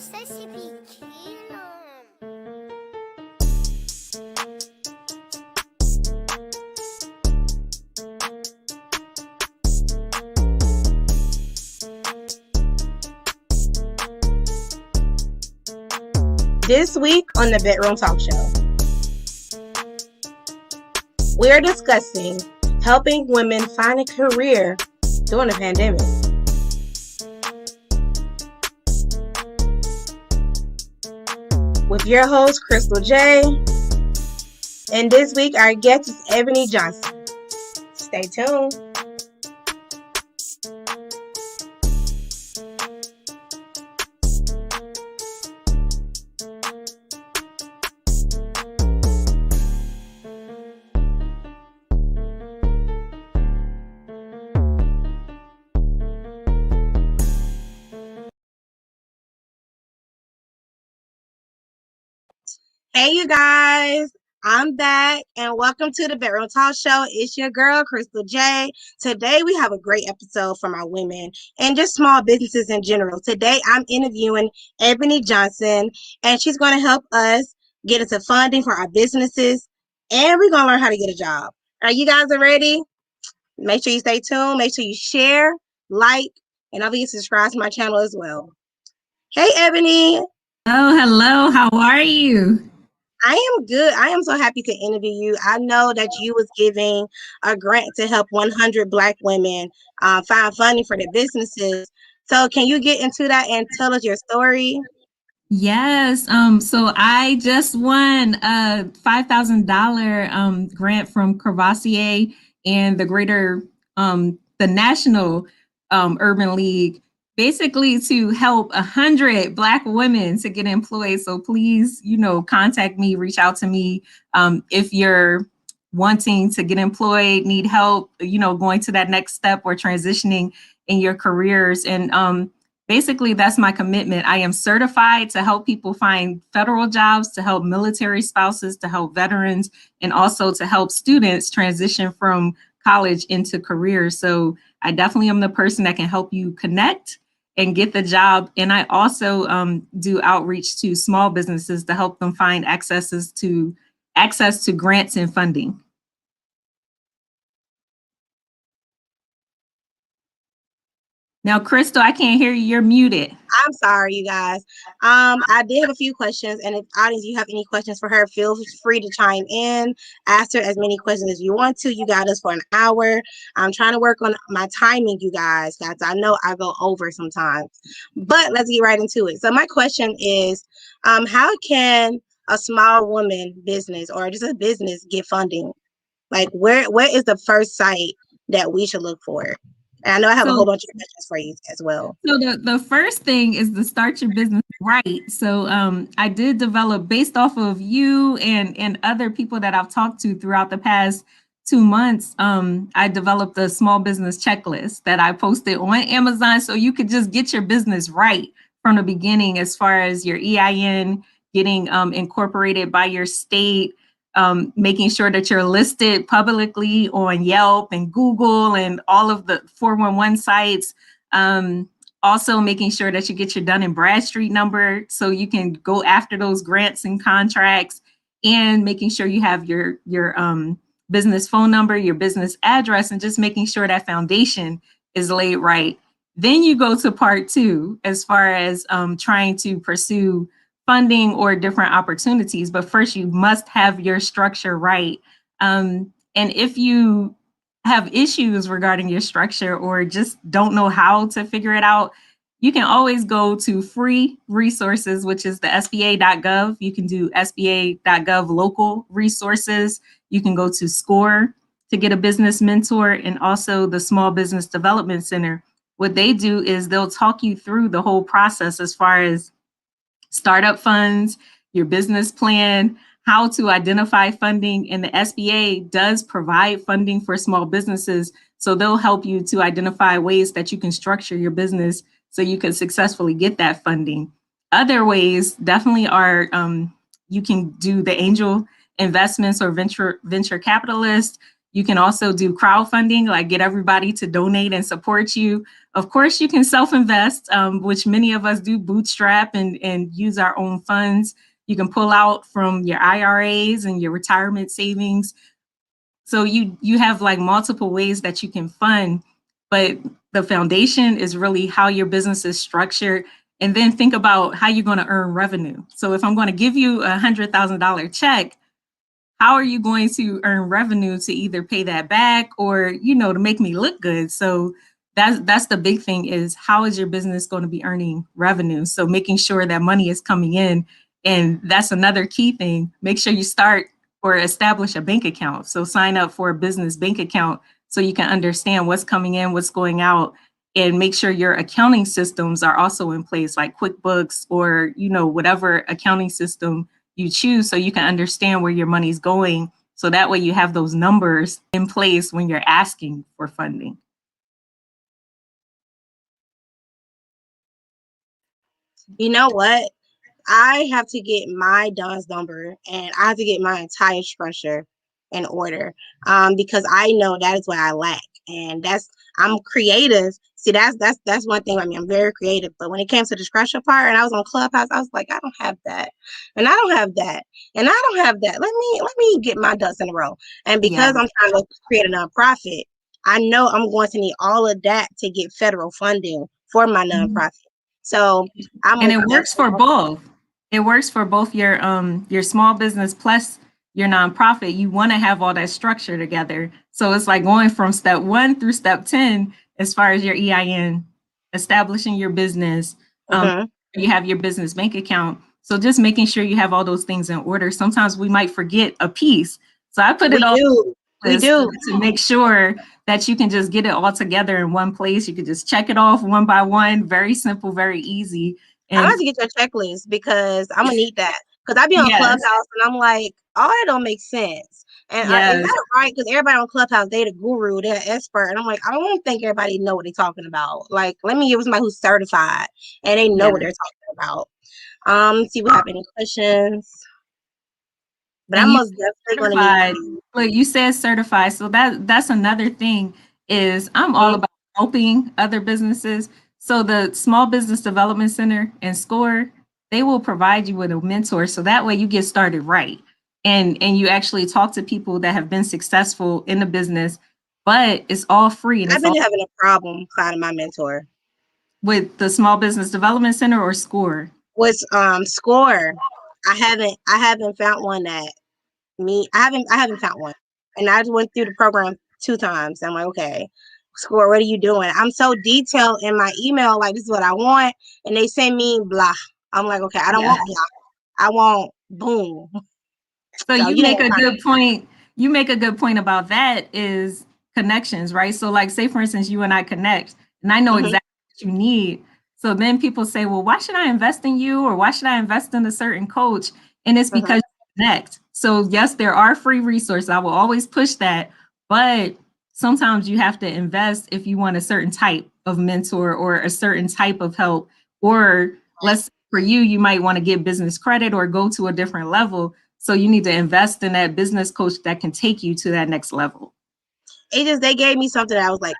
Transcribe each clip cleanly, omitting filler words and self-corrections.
sei esse pequeno. This week on the Bedroom Talk Show, we're discussing helping women find a career during the pandemic. With your host, Crystal J. And this week, our guest is Ebony Johnson. Stay tuned. Hey, you guys. I'm back and welcome to the Bedroom Talk Show. It's your girl, Crystal J. Today, we have a great episode from our women and just small businesses in general. Today, I'm interviewing Ebony Johnson, and she's going to help us get into funding for our businesses, and we're going to learn how to get a job. Are you guys ready? Make sure you stay tuned. Make sure you share, like, and don't forget to subscribe to my channel as well. Hey, Ebony. Oh, hello. How are you? I am good. I am so happy to interview you. I know that you was giving a grant to help 100 Black women find funding for their businesses. So can you get into that and tell us your story? Yes. So I just won a $5,000 grant from Crevassier and the National Urban League, basically to help 100 Black women to get employed. So please, contact me, reach out to me if you're wanting to get employed, need help, going to that next step or transitioning in your careers. And basically, that's my commitment. I am certified to help people find federal jobs, to help military spouses, to help veterans, and also to help students transition from college into careers. So I definitely am the person that can help you connect and get the job. And I also do outreach to small businesses to help them find access to grants and funding. Now, Crystal, I can't hear you. You're muted. I'm sorry, you guys. I did have a few questions, and if audience, you have any questions for her, feel free to chime in. Ask her as many questions as you want to. You got us for an hour. I'm trying to work on my timing, you guys. I know I go over sometimes, but let's get right into it. So my question is, how can a small woman business or just a business get funding? Like, where is the first site that we should look for? And I know I have a whole bunch of questions for you as well. So the first thing is to start your business right. So I did develop, based off of you and other people that I've talked to throughout the past 2 months, I developed a small business checklist that I posted on Amazon, so you could just get your business right from the beginning, as far as your EIN, getting incorporated by your state, making sure that you're listed publicly on Yelp and Google and all of the 411 sites. Also making sure that you get your Dun and Bradstreet number so you can go after those grants and contracts, and making sure you have your business phone number, your business address, and just making sure that foundation is laid right. Then you go to part 2, as far as trying to pursue funding or different opportunities. But first, you must have your structure right. And if you have issues regarding your structure or just don't know how to figure it out, you can always go to free resources, which is the SBA.gov. You can do SBA.gov local resources. You can go to SCORE to get a business mentor, and also the Small Business Development Center. What they do is they'll talk you through the whole process, as far as startup funds, your business plan, how to identify funding. And the SBA does provide funding for small businesses. So they'll help you to identify ways that you can structure your business so you can successfully get that funding. Other ways definitely are, you can do the angel investments or venture capitalists. You can also do crowdfunding, like get everybody to donate and support you. Of course, you can self-invest, which many of us do, bootstrap and use our own funds. You can pull out from your IRAs and your retirement savings. So you have like multiple ways that you can fund, but the foundation is really how your business is structured. And then think about how you're going to earn revenue. So if I'm going to give you $100,000 check, how are you going to earn revenue to either pay that back or, to make me look good? So that's the big thing, is how is your business going to be earning revenue? So making sure that money is coming in. And that's another key thing. Make sure you start or establish a bank account. So sign up for a business bank account so you can understand what's coming in, what's going out, and make sure your accounting systems are also in place, like QuickBooks or, whatever accounting system you choose, so you can understand where your money's going. So that way you have those numbers in place when you're asking for funding. You know what? I have to get my DUNS number and I have to get my entire structure in order, because I know that is what I lack, and I'm creative. See, that's one thing. I mean, I'm very creative, but when it came to the structure part, and I was on Clubhouse, I was like, I don't have that, and I don't have that, and I don't have that. Let me get my ducks in a row. And because Yeah. I'm trying to create a nonprofit, I know I'm going to need all of that to get federal funding for my nonprofit. So And it works for both. It works for both your small business plus your nonprofit. You want to have all that structure together. So it's like going from step 1 through step 10 as far as your EIN, establishing your business. You have your business bank account. So just making sure you have all those things in order. Sometimes we might forget a piece. So I put it all to make sure that you can just get it all together in one place. You can just check it off one by one. Very simple, very easy. And I have to get your checklist because I'm gonna need that. Because I be on Clubhouse and I'm like, all that don't make sense. And is that right? Because everybody on Clubhouse, they the guru, they're an expert. And I'm like, I don't think everybody know what they're talking about. Like, let me give somebody who's certified and they know what they're talking about. See, we have any questions? But I'm most definitely gonna need. Look, you said certified, so that's another thing. Is I'm all about helping other businesses. So the Small Business Development Center and SCORE, they will provide you with a mentor, so that way you get started right, and you actually talk to people that have been successful in the business. But it's all free, and I've been having a problem finding my mentor with the Small Business Development Center or SCORE. With SCORE, I haven't found one that I haven't found one, and I just went through the program 2 times. I'm like, okay, SCORE, what are you doing? I'm so detailed in my email, like, this is what I want, and they send me blah. I'm like, okay, I don't want blah. I want boom. So you make a good point. You make a good point about that, is connections, right? So like, say for instance, you and I connect and I know exactly what you need. So then people say, well, why should I invest in you? Or why should I invest in a certain coach? And it's because you connect. So yes, there are free resources. I will always push that. But sometimes you have to invest if you want a certain type of mentor or a certain type of help. Or let's, for you, you might want to get business credit or go to a different level. So you need to invest in that business coach that can take you to that next level. They gave me something that I was like,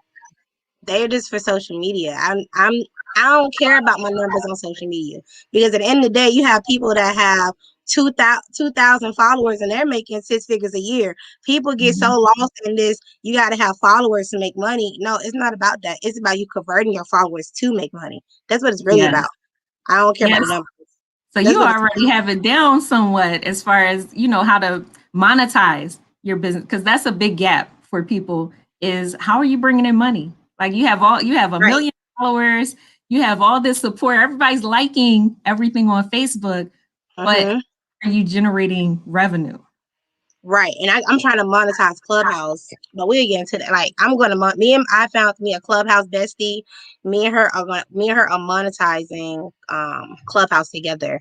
they're just for social media. I don't care about my numbers on social media, because at the end of the day, you have people that have 2,000 followers and they're making 6 figures a year. People get so lost in this. You got to have followers to make money. No, it's not about that. It's about you converting your followers to make money. That's what it's really about. I don't care about the numbers. So you already have it down somewhat as far as, how to monetize your business, because that's a big gap for people, is how are you bringing in money? Like you have a million followers, you have all this support, everybody's liking everything on Facebook, but are you generating revenue? Right. And I'm trying to monetize Clubhouse, but we'll get into that. Like, I found me a Clubhouse bestie. Me and her are monetizing Clubhouse together.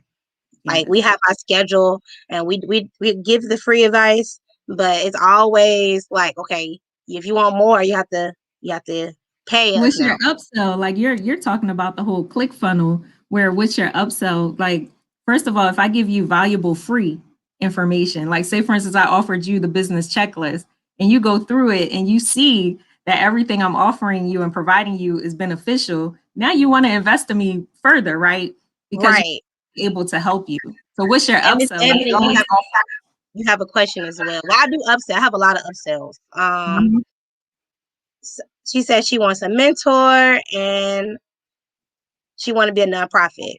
Like, we have our schedule and we give the free advice, but it's always like, okay, if you want more, you have to pay us. What's your upsell? Like you're talking about the whole click funnel, where what's your upsell? Like, first of all, if I give you valuable free information, like say for instance, I offered you the business checklist and you go through it and you see that everything I'm offering you and providing you is beneficial, now you want to invest in me further, right? Because Right. you're able to help you. So what's your And Miss upsell? Like, Ebony, you have a question as well. Well, I do upsell. I have a lot of upsells. Mhm. She said she wants a mentor and she want to be a nonprofit.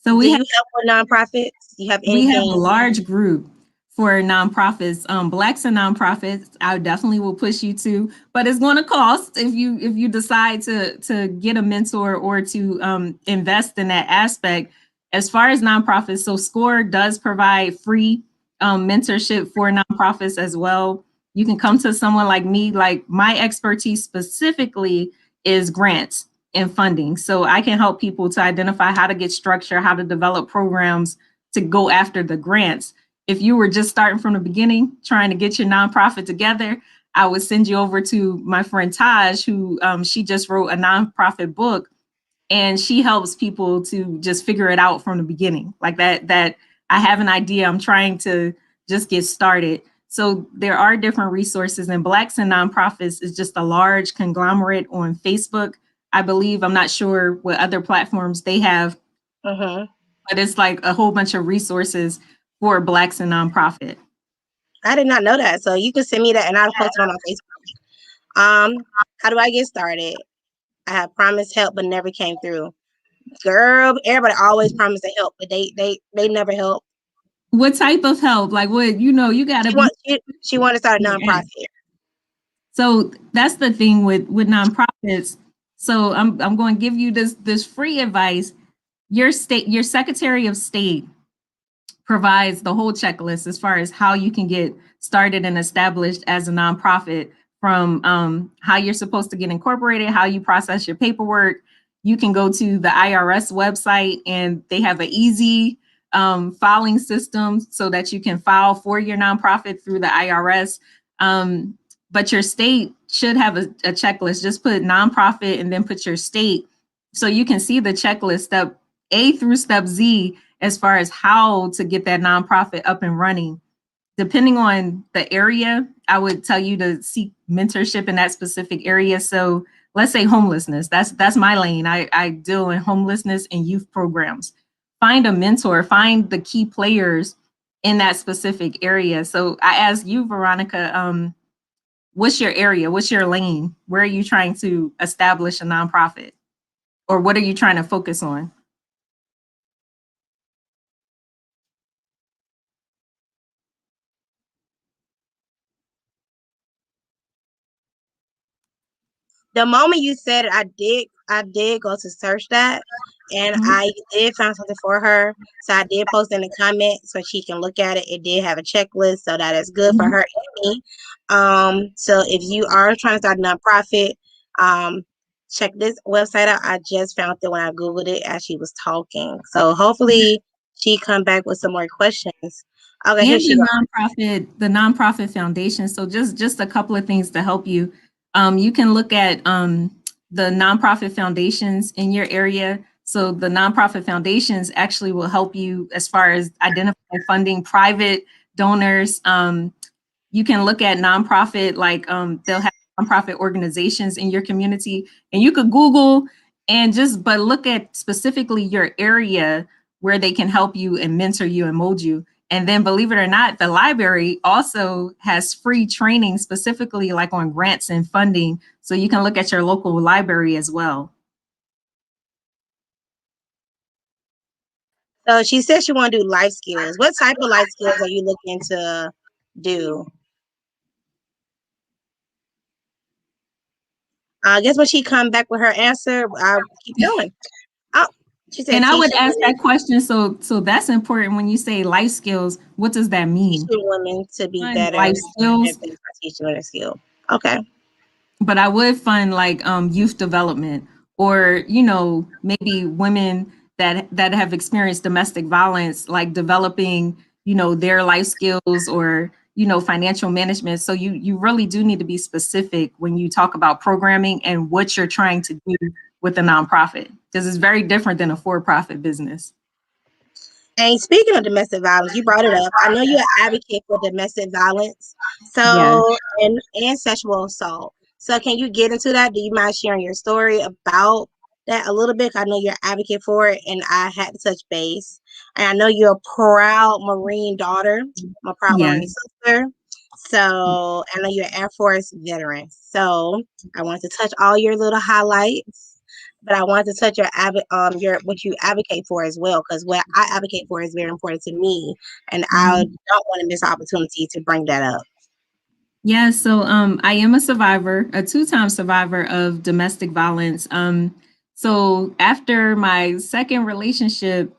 So Do you help with nonprofits? You have we have a anything? large group for nonprofits, Blacks and nonprofits. I definitely will push you to, but it's going to cost if you decide to get a mentor or to invest in that aspect. As far as nonprofits, so SCORE does provide free mentorship for nonprofits as well. You can come to someone like me. Like my expertise specifically is grants and funding, so I can help people to identify how to get structure, how to develop programs to go after the grants. If you were just starting from the beginning, trying to get your nonprofit together, I would send you over to my friend Taj, who she just wrote a nonprofit book, and she helps people to just figure it out from the beginning. Like that I have an idea, I'm trying to just get started. So there are different resources, and Blacks and Nonprofits is just a large conglomerate on Facebook, I believe. I'm not sure what other platforms they have, Mm-hmm. but it's like a whole bunch of resources for Blacks and nonprofit. I did not know that. So you can send me that and I'll post it on my Facebook. How do I get started? I have promised help but never came through. Girl, everybody always promised to help, but they never help. What type of help? Like what, you gotta be. She want to start a nonprofit. So that's the thing with nonprofits. So I'm going to give you this free advice. Your Secretary of State provides the whole checklist as far as how you can get started and established as a nonprofit, from how you're supposed to get incorporated, how you process your paperwork. You can go to the IRS website and they have an easy filing system so that you can file for your nonprofit through the IRS. But your state should have a checklist. Just put nonprofit and then put your state so you can see the checklist, step A through step Z, as far as how to get that nonprofit up and running. Depending on the area, I would tell you to seek mentorship in that specific area. So let's say homelessness. That's my lane. I deal in homelessness and youth programs. Find a mentor, find the key players in that specific area. So I ask you, Veronica, what's your area? What's your lane? Where are you trying to establish a nonprofit? Or what are you trying to focus on? The moment you said it, I did go to search that, and Mhm. I did find something for her. So I did post in the comments so she can look at it. It did have a checklist, so that is good for Mhm. her and me. So if you are trying to start a nonprofit, um, check this website out. I just found it when I googled it as she was talking. So hopefully she come back with some more questions. Okay, here And she goes. the nonprofit foundation. So just a couple of things to help you. You can look at the nonprofit foundations in your area. So the nonprofit foundations actually will help you as far as identifying funding, private donors. You can look at nonprofit, like they'll have nonprofit organizations in your community, and you could Google and but look at specifically your area where they can help you and mentor you and mold you. And then, believe it or not, the library also has free training specifically like on grants and funding. So you can look at your local library as well. So she said she want to do life skills. What type of life skills are you looking to do? I guess when she come back with her answer, I'll keep going. Oh, she said And I would teaching ask women, that question. So that's important when you say life skills. What does that mean? teaching women to be Fun better life and skills. things by teaching women a skill. Okay. But I would fund like youth development, or maybe women that have experienced domestic violence, like developing their life skills, or financial management. So you really do need to be specific when you talk about programming and what you're trying to do with a nonprofit, because it's very different than a for-profit business. And speaking of domestic violence, you brought it up. I know you're an advocate for domestic violence, Yes. so and sexual assault. So can you get into that? Do you mind sharing your story about that a little bit? I know you're an advocate for it, and I had to touch base. And I know you're a proud Marine daughter, I'm a proud Yes. Marine sister. So I know you're an Air Force veteran. So I want to touch all your little highlights, but I wanted to touch your what you advocate for as well, because what I advocate for is very important to me, and I Mhm. don't want to miss the opportunity to bring that up. Yeah, so I am a survivor, a two-time survivor of domestic violence. So after my second relationship,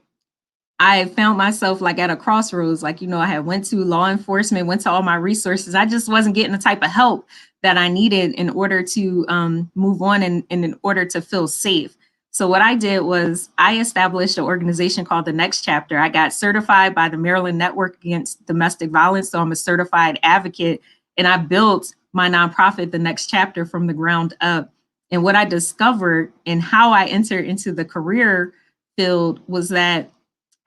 I found myself like at a crossroads. Like, I had went to law enforcement, went to all my resources. I just wasn't getting the type of help that I needed in order to move on and in order to feel safe. So what I did was I established an organization called The Next Chapter. I got certified by the Maryland Network Against Domestic Violence. So I'm a certified advocate. And I built my nonprofit, The Next Chapter, from the ground up. And what I discovered and how I entered into the career field was that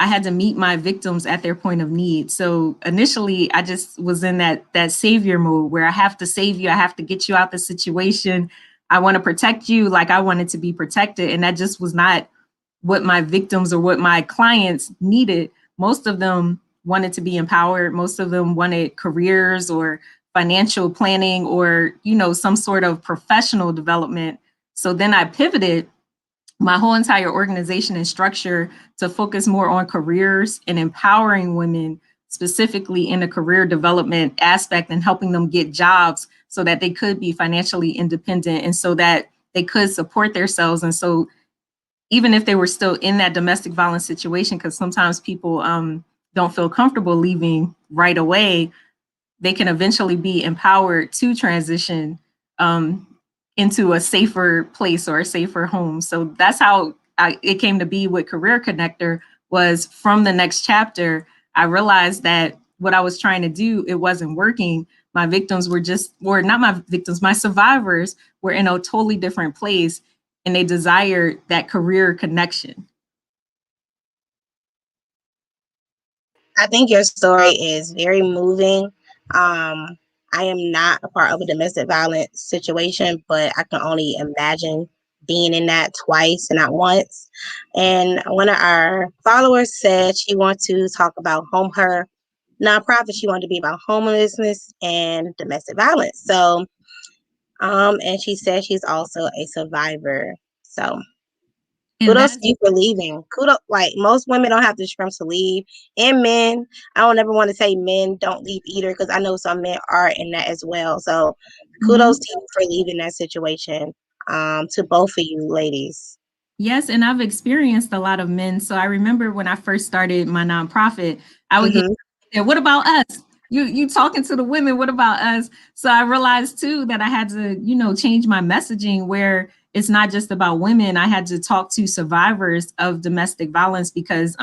I had to meet my victims at their point of need. So initially, I just was in that savior mode where I have to save you, I have to get you out the situation. I want to protect you like I wanted to be protected, and that just was not what my victims or what my clients needed. Most of them wanted to be empowered. Most of them wanted careers or financial planning or, some sort of professional development. So then I pivoted my whole entire organization and structure to focus more on careers and empowering women specifically in the career development aspect and helping them get jobs so that they could be financially independent and so that they could support themselves. And so even if they were still in that domestic violence situation, because sometimes people don't feel comfortable leaving right away, they can eventually be empowered to transition um, into a safer place or a safer home. So that's how it came to be with Career Connector. Was from the next chapter, I realized that what I was trying to do, it wasn't working. My victims or not my victims, my survivors were in a totally different place and they desired that career connection. I think your story is very moving. I am not a part of a domestic violence situation, but I can only imagine being in that twice and not once. And one of our followers said she wants to talk about her nonprofit. She wanted to be about homelessness and domestic violence. So, and she said she's also a survivor. So And kudos to that's you for leaving. Kudos, like most women don't have the strength to leave, and men. I don't ever want to say men don't leave either, because I know some men are in that as well. So, kudos mhm. to you for leaving that situation. To both of you ladies. Yes, and I've experienced a lot of men. So I remember when I first started my nonprofit, I would get, Mm-hmm. "Yeah, what about us? You talking to the women, what about us?" So I realized too that I had to, change my messaging where it's not just about women. I had to talk to survivors of domestic violence because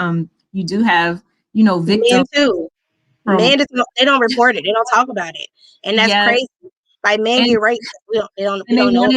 you do have, Men victims too. from They don't report it. They don't talk about it, and that's yes. crazy. Like men And get raped, we and don't know.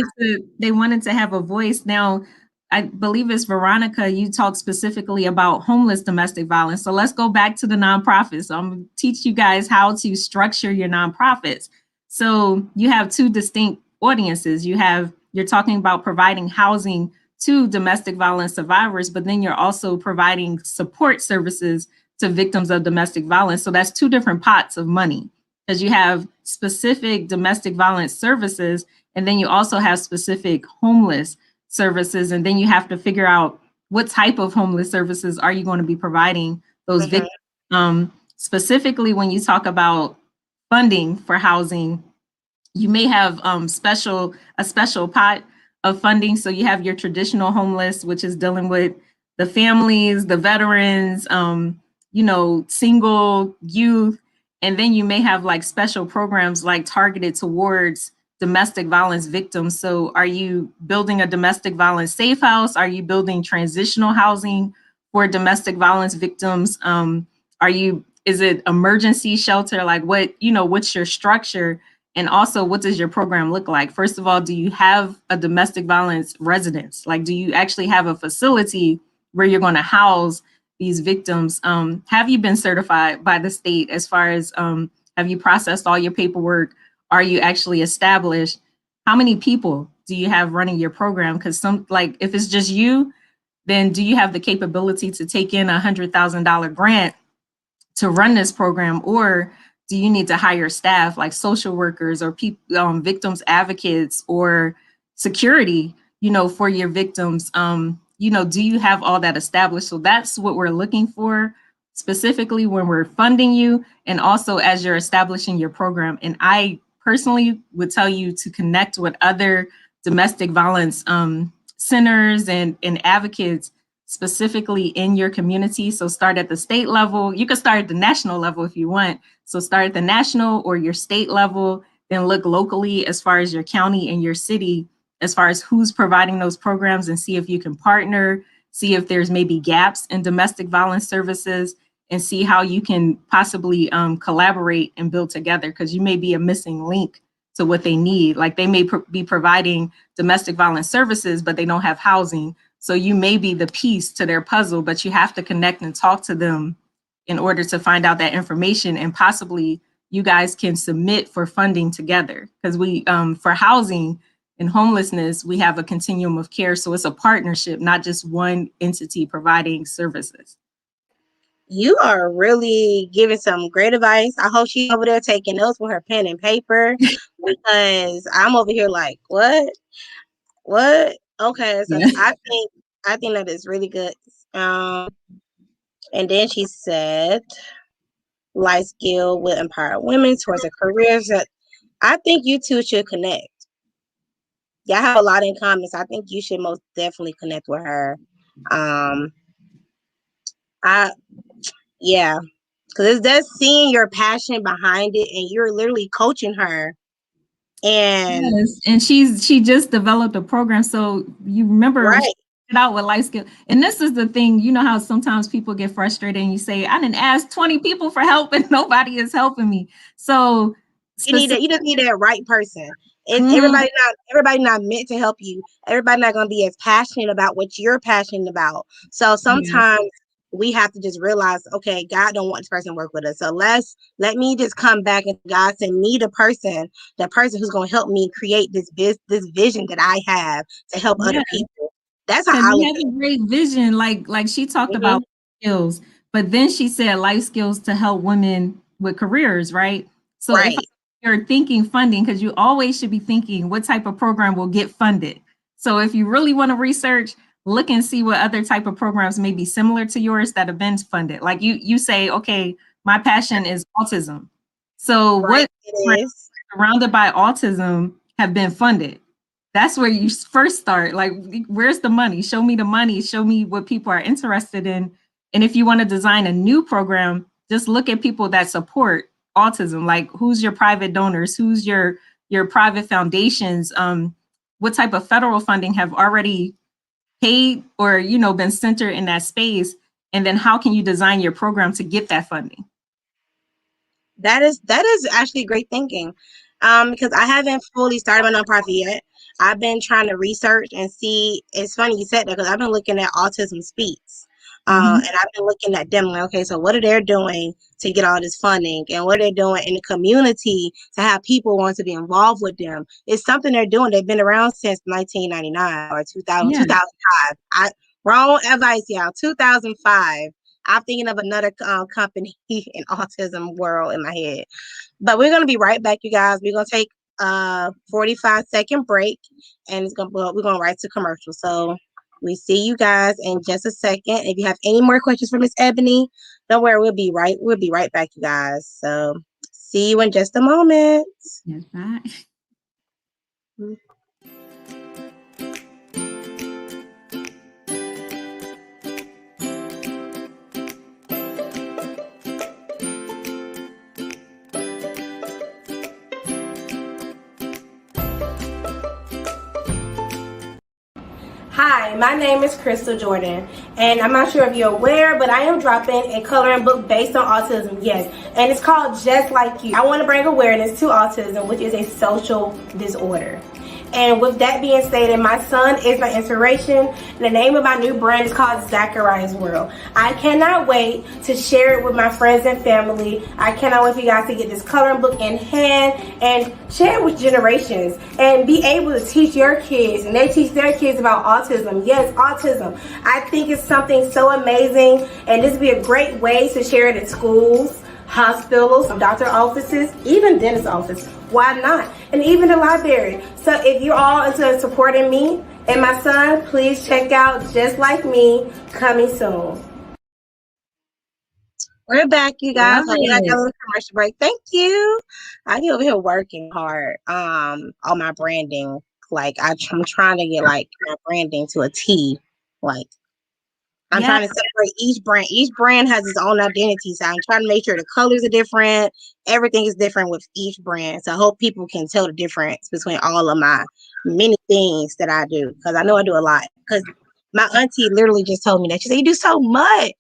they wanted to have a voice. Now, I believe it's Veronica, you talk specifically about homeless domestic violence. So let's go back to the nonprofits. So I'm going to teach you guys how to structure your nonprofits. So you have two distinct audiences. You're talking about providing housing to domestic violence survivors, but then you're also providing support services to victims of domestic violence. So that's two different pots of money because you have specific domestic violence services, and then you also have specific homeless services. And then you have to figure out what type of homeless services are you going to be providing those Mhm. victims. Specifically, when you talk about funding for housing, you may have a special pot of funding. So you have your traditional homeless, which is dealing with the families, the veterans, single youth, and then you may have like special programs like targeted towards domestic violence victims. So are you building a domestic violence safe house? Are you building transitional housing for domestic violence victims? Is it emergency shelter? Like what's your structure? And also, what does your program look like? First of all, do you have a domestic violence residence? Like, do you actually have a facility where you're going to house these victims. Have you been certified by the state as far as have you processed all your paperwork? Are you actually established? How many people do you have running your program? Because some, like, if it's just you, then do you have the capability to take in $100,000 grant to run this program, or do you need to hire staff like social workers or people, victims advocates or security, for your victims? Do you have all that established? So that's what we're looking for specifically when we're funding you, and also as you're establishing your program. And I personally would tell you to connect with other domestic violence centers and advocates specifically in your community. So start at the state level. You can start at the national level if you want. So start at the national or your state level, then look locally as far as your county and your city, as far as who's providing those programs, and see if you can partner, see if there's maybe gaps in domestic violence services, and see how you can possibly collaborate and build together, because you may be a missing link to what they need. Like they may be providing domestic violence services, but they don't have housing. So you may be the piece to their puzzle, but you have to connect and talk to them in order to find out that information, and possibly you guys can submit for funding together. Because we, for housing and homelessness, we have a continuum of care. So it's a partnership, not just one entity providing services. You are really giving some great advice. I hope she's over there taking notes with her pen and paper, because I'm over here like, what? Okay, so Yeah. I think that is really good. And then she said, life skill will empower women towards their careers. I think you two should connect. Y'all have a lot in common, so I think you should most definitely connect with her. Yeah, because it's just seeing your passion behind it, and you're literally coaching her. And yes, and she just developed a program. So you remember, right, it out with life skill. And this is the thing, you know how sometimes people get frustrated and you say, I didn't ask 20 people for help and nobody is helping me. So you just need that right person. It's Mhm. everybody not meant to help you. Everybody not going to be as passionate about what you're passionate about. So Yeah. sometimes we have to just realize, okay, God don't want this person to work with us. So let me just come back, and God send me the person who's going to help me create this vision that I have to help other people. That's how Because I you look have at a great vision, like she talked it. about skills, but then she said life skills to help women with careers, right? So if Right. you're thinking funding, because you always should be thinking what type of program will get funded. So if you really want to research, look and see what other type of programs may be similar to yours that have been funded. Like you say, okay, my passion is autism. So Right. what It is. surrounded by autism have been funded? That's where you first start. Like, where's the money? Show me the money. Show me what people are interested in. And if you want to design a new program, just look at people that support autism. Like, who's your private donors? Who's your private foundations? What type of federal funding have already paid or been centered in that space? And then how can you design your program to get that funding? That is actually great thinking. Because I haven't fully started my nonprofit yet. I've been trying to research and see. It's funny you said that, because I've been looking at Autism Speaks. Mhm. And I've been looking at them like, okay, so what are they doing to get all this funding, and what are they doing in the community to have people want to be involved with them? It's something they're doing. They've been around since 1999 or 2000, Yeah. 2005. Wrong advice, y'all. 2005. I'm thinking of another company in autism world in my head. But we're gonna be right back, you guys. We're gonna take a 45-second break, and we're gonna write to commercial. So we see you guys in just a second. If you have any more questions for Miss Ebony, don't worry, we'll be right back, you guys. So see you in just a moment. Yes, right. Hi, my name is Crystal Jordan, and I'm not sure if you're aware, but I am dropping a coloring book based on autism, yes, and it's called Just Like You. I want to bring awareness to autism, which is a social disorder. And with that being stated, my son is my inspiration. The name of my new brand is called Zachariah's World. I cannot wait to share it with my friends and family. I cannot wait for you guys to get this coloring book in hand and share it with generations and be able to teach your kids and they teach their kids about autism. Yes, autism. I think it's something so amazing, and this would be a great way to share it at schools, hospitals, doctor offices, even dentist office. Why not? And even the library. So if you're all into supporting me and my son, please check out Just Like Me, coming soon. We're back, you guys. I got a little commercial break. Thank you. I be over here working hard on my branding. Like I'm trying to get like my branding to a T. Like I'm trying to separate each brand. Each brand has its own identity. So I'm trying to make sure the colors are different. Everything is different with each brand. So I hope people can tell the difference between all of my many things that I do. Because I know I do a lot. Because my auntie literally just told me that. She said, you do so much.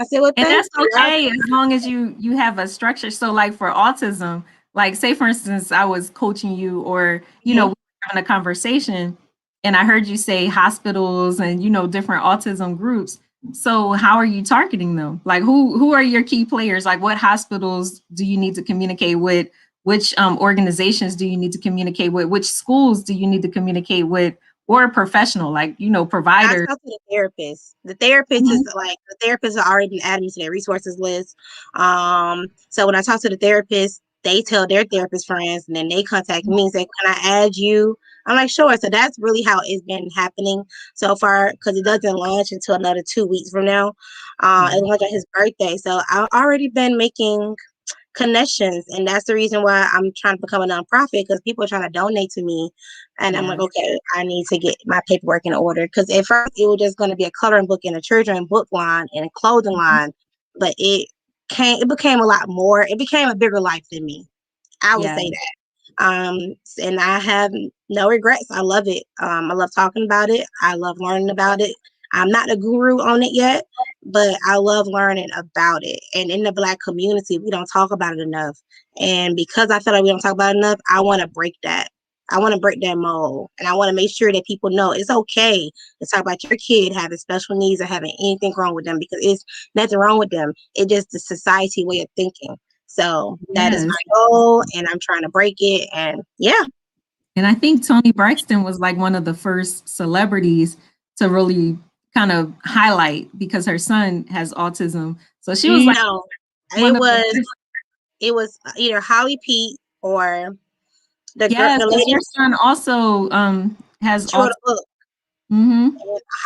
I said, well, and that's okay as long as you have a structure. So like for autism, like say for instance, I was coaching you or, you know, we were having a conversation and I heard you say hospitals and, you know, different autism groups. So how are you targeting them? Like who are your key players? Like what hospitals do you need to communicate with? Which organizations do you need to communicate with? Which schools do you need to communicate with? Or a professional, like, you know, provider. I talk to the therapist. The therapist is like, the therapist has already been added to their resources list. So when I talk to the therapist, they tell their therapist friends and then they contact me and say, can I add you? I'm like, sure. So that's really how it's been happening so far, because it doesn't launch until another 2 weeks from now. It launched on his birthday. So I've already been making connections, and that's the reason why I'm trying to become a nonprofit, because people are trying to donate to me, and I'm like, okay, I need to get my paperwork in order, because at first it was just going to be a coloring book and a children's book line and a clothing line, but it became a lot more. It became a bigger life than me. I would say that. And I have no regrets. I love it. I love talking about it. I love learning about it. I'm not a guru on it yet, but I love learning about it. And in the Black community, we don't talk about it enough. And because I feel like we don't talk about it enough, I want to break that. I want to break that mold. And I want to make sure that people know it's okay to talk about your kid having special needs or having anything wrong with them, because it's nothing wrong with them. It's just the society way of thinking. So that is my goal, and I'm trying to break it. And yeah. And I think Toni Braxton was like one of the first celebrities to really kind of highlight, because her son has autism. So she was like, no, it was either Holly Pete or the lady. Your son also has autism. Mm-hmm.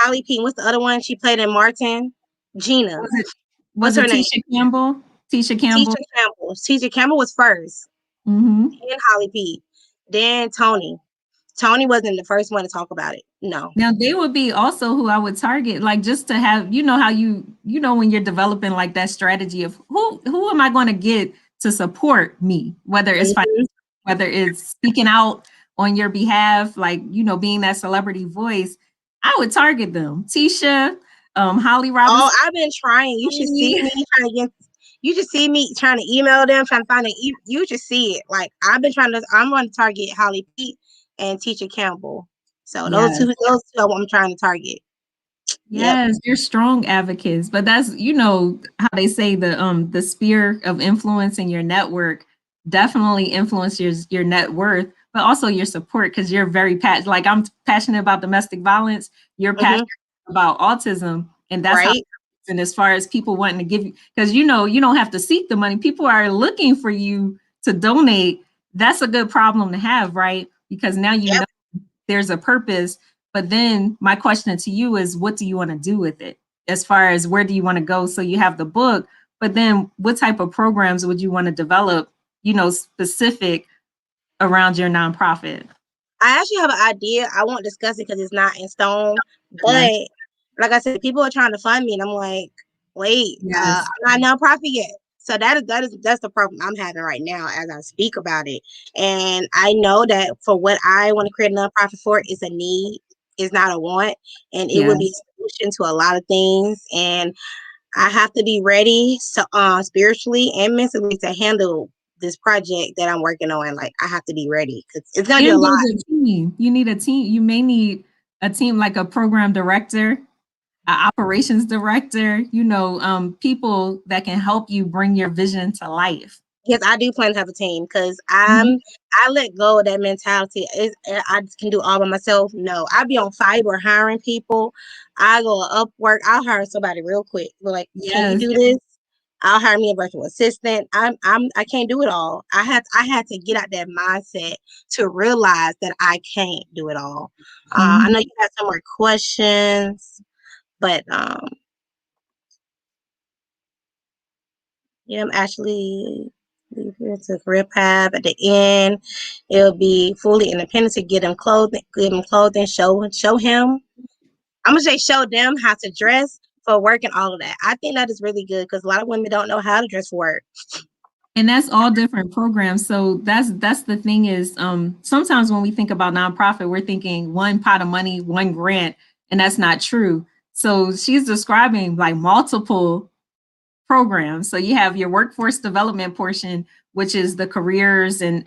Holly Pete. What's the other one? She played in Martin. Gina. Was it Tisha Campbell? Tisha Campbell. Tisha Campbell was first. Then Holly Pete. Then Toni. Toni wasn't the first one to talk about it. No. Now they would be also who I would target, like just to have, you know, how you know, when you're developing like that strategy of who am I going to get to support me, whether it's whether it's speaking out on your behalf, like, you know, being that celebrity voice, I would target them. Tisha, Holly Robinson. Oh, I've been trying. You should see me trying to get. You just see me trying to email them, trying to find it. You just see it. Like I'm going to target Holly Pete and Tisha Campbell. So those two I'm trying to target. Yes, you're strong advocates, but that's, you know, how they say the sphere of influence in your network definitely influences your net worth, but also your support, because you're very passionate. Like I'm passionate about domestic violence. You're passionate about autism, and that's how. And as far as people wanting to give you, because you know, you don't have to seek the money. People are looking for you to donate. That's a good problem to have, right? Because now you know there's a purpose. But then my question to you is, what do you want to do with it? As far as where do you want to go? So you have the book, but then what type of programs would you want to develop, you know, specific around your nonprofit? I actually have an idea. I won't discuss it because it's not in stone, but like I said, people are trying to fund me, and I'm like, wait, I'm not a nonprofit yet. So that's the problem I'm having right now as I speak about it. And I know that for what I want to create a nonprofit for, is a need, is not a want, and it would be a solution to a lot of things. And I have to be ready, so spiritually and mentally, to handle this project that I'm working on. Like I have to be ready because it's gonna be a And lot. there's a team. You need a team. You may need a team like a program director, operations director, people that can help you bring your vision to life. Yes, I do plan to have a team because Mhm. I let go of that mentality. I just can do all by myself. No, I be on Fiverr hiring people. I go Upwork. I'll hire somebody real quick. We're like, can you Yes. do this? I'll hire me a virtual assistant. I can't do it all. I had to get out that mindset to realize that I can't do it all. I Mhm. know you have some more questions, but yeah, I'm actually leave here to career path. At the end, it'll be fully independent to get him clothing, show him. I'm gonna say show them how to dress for work and all of that. I think that is really good because a lot of women don't know how to dress for work. And that's all different programs. So that's the thing is sometimes when we think about nonprofit, we're thinking one pot of money, one grant, and that's not true. So she's describing like multiple programs. So you have your workforce development portion, which is the careers and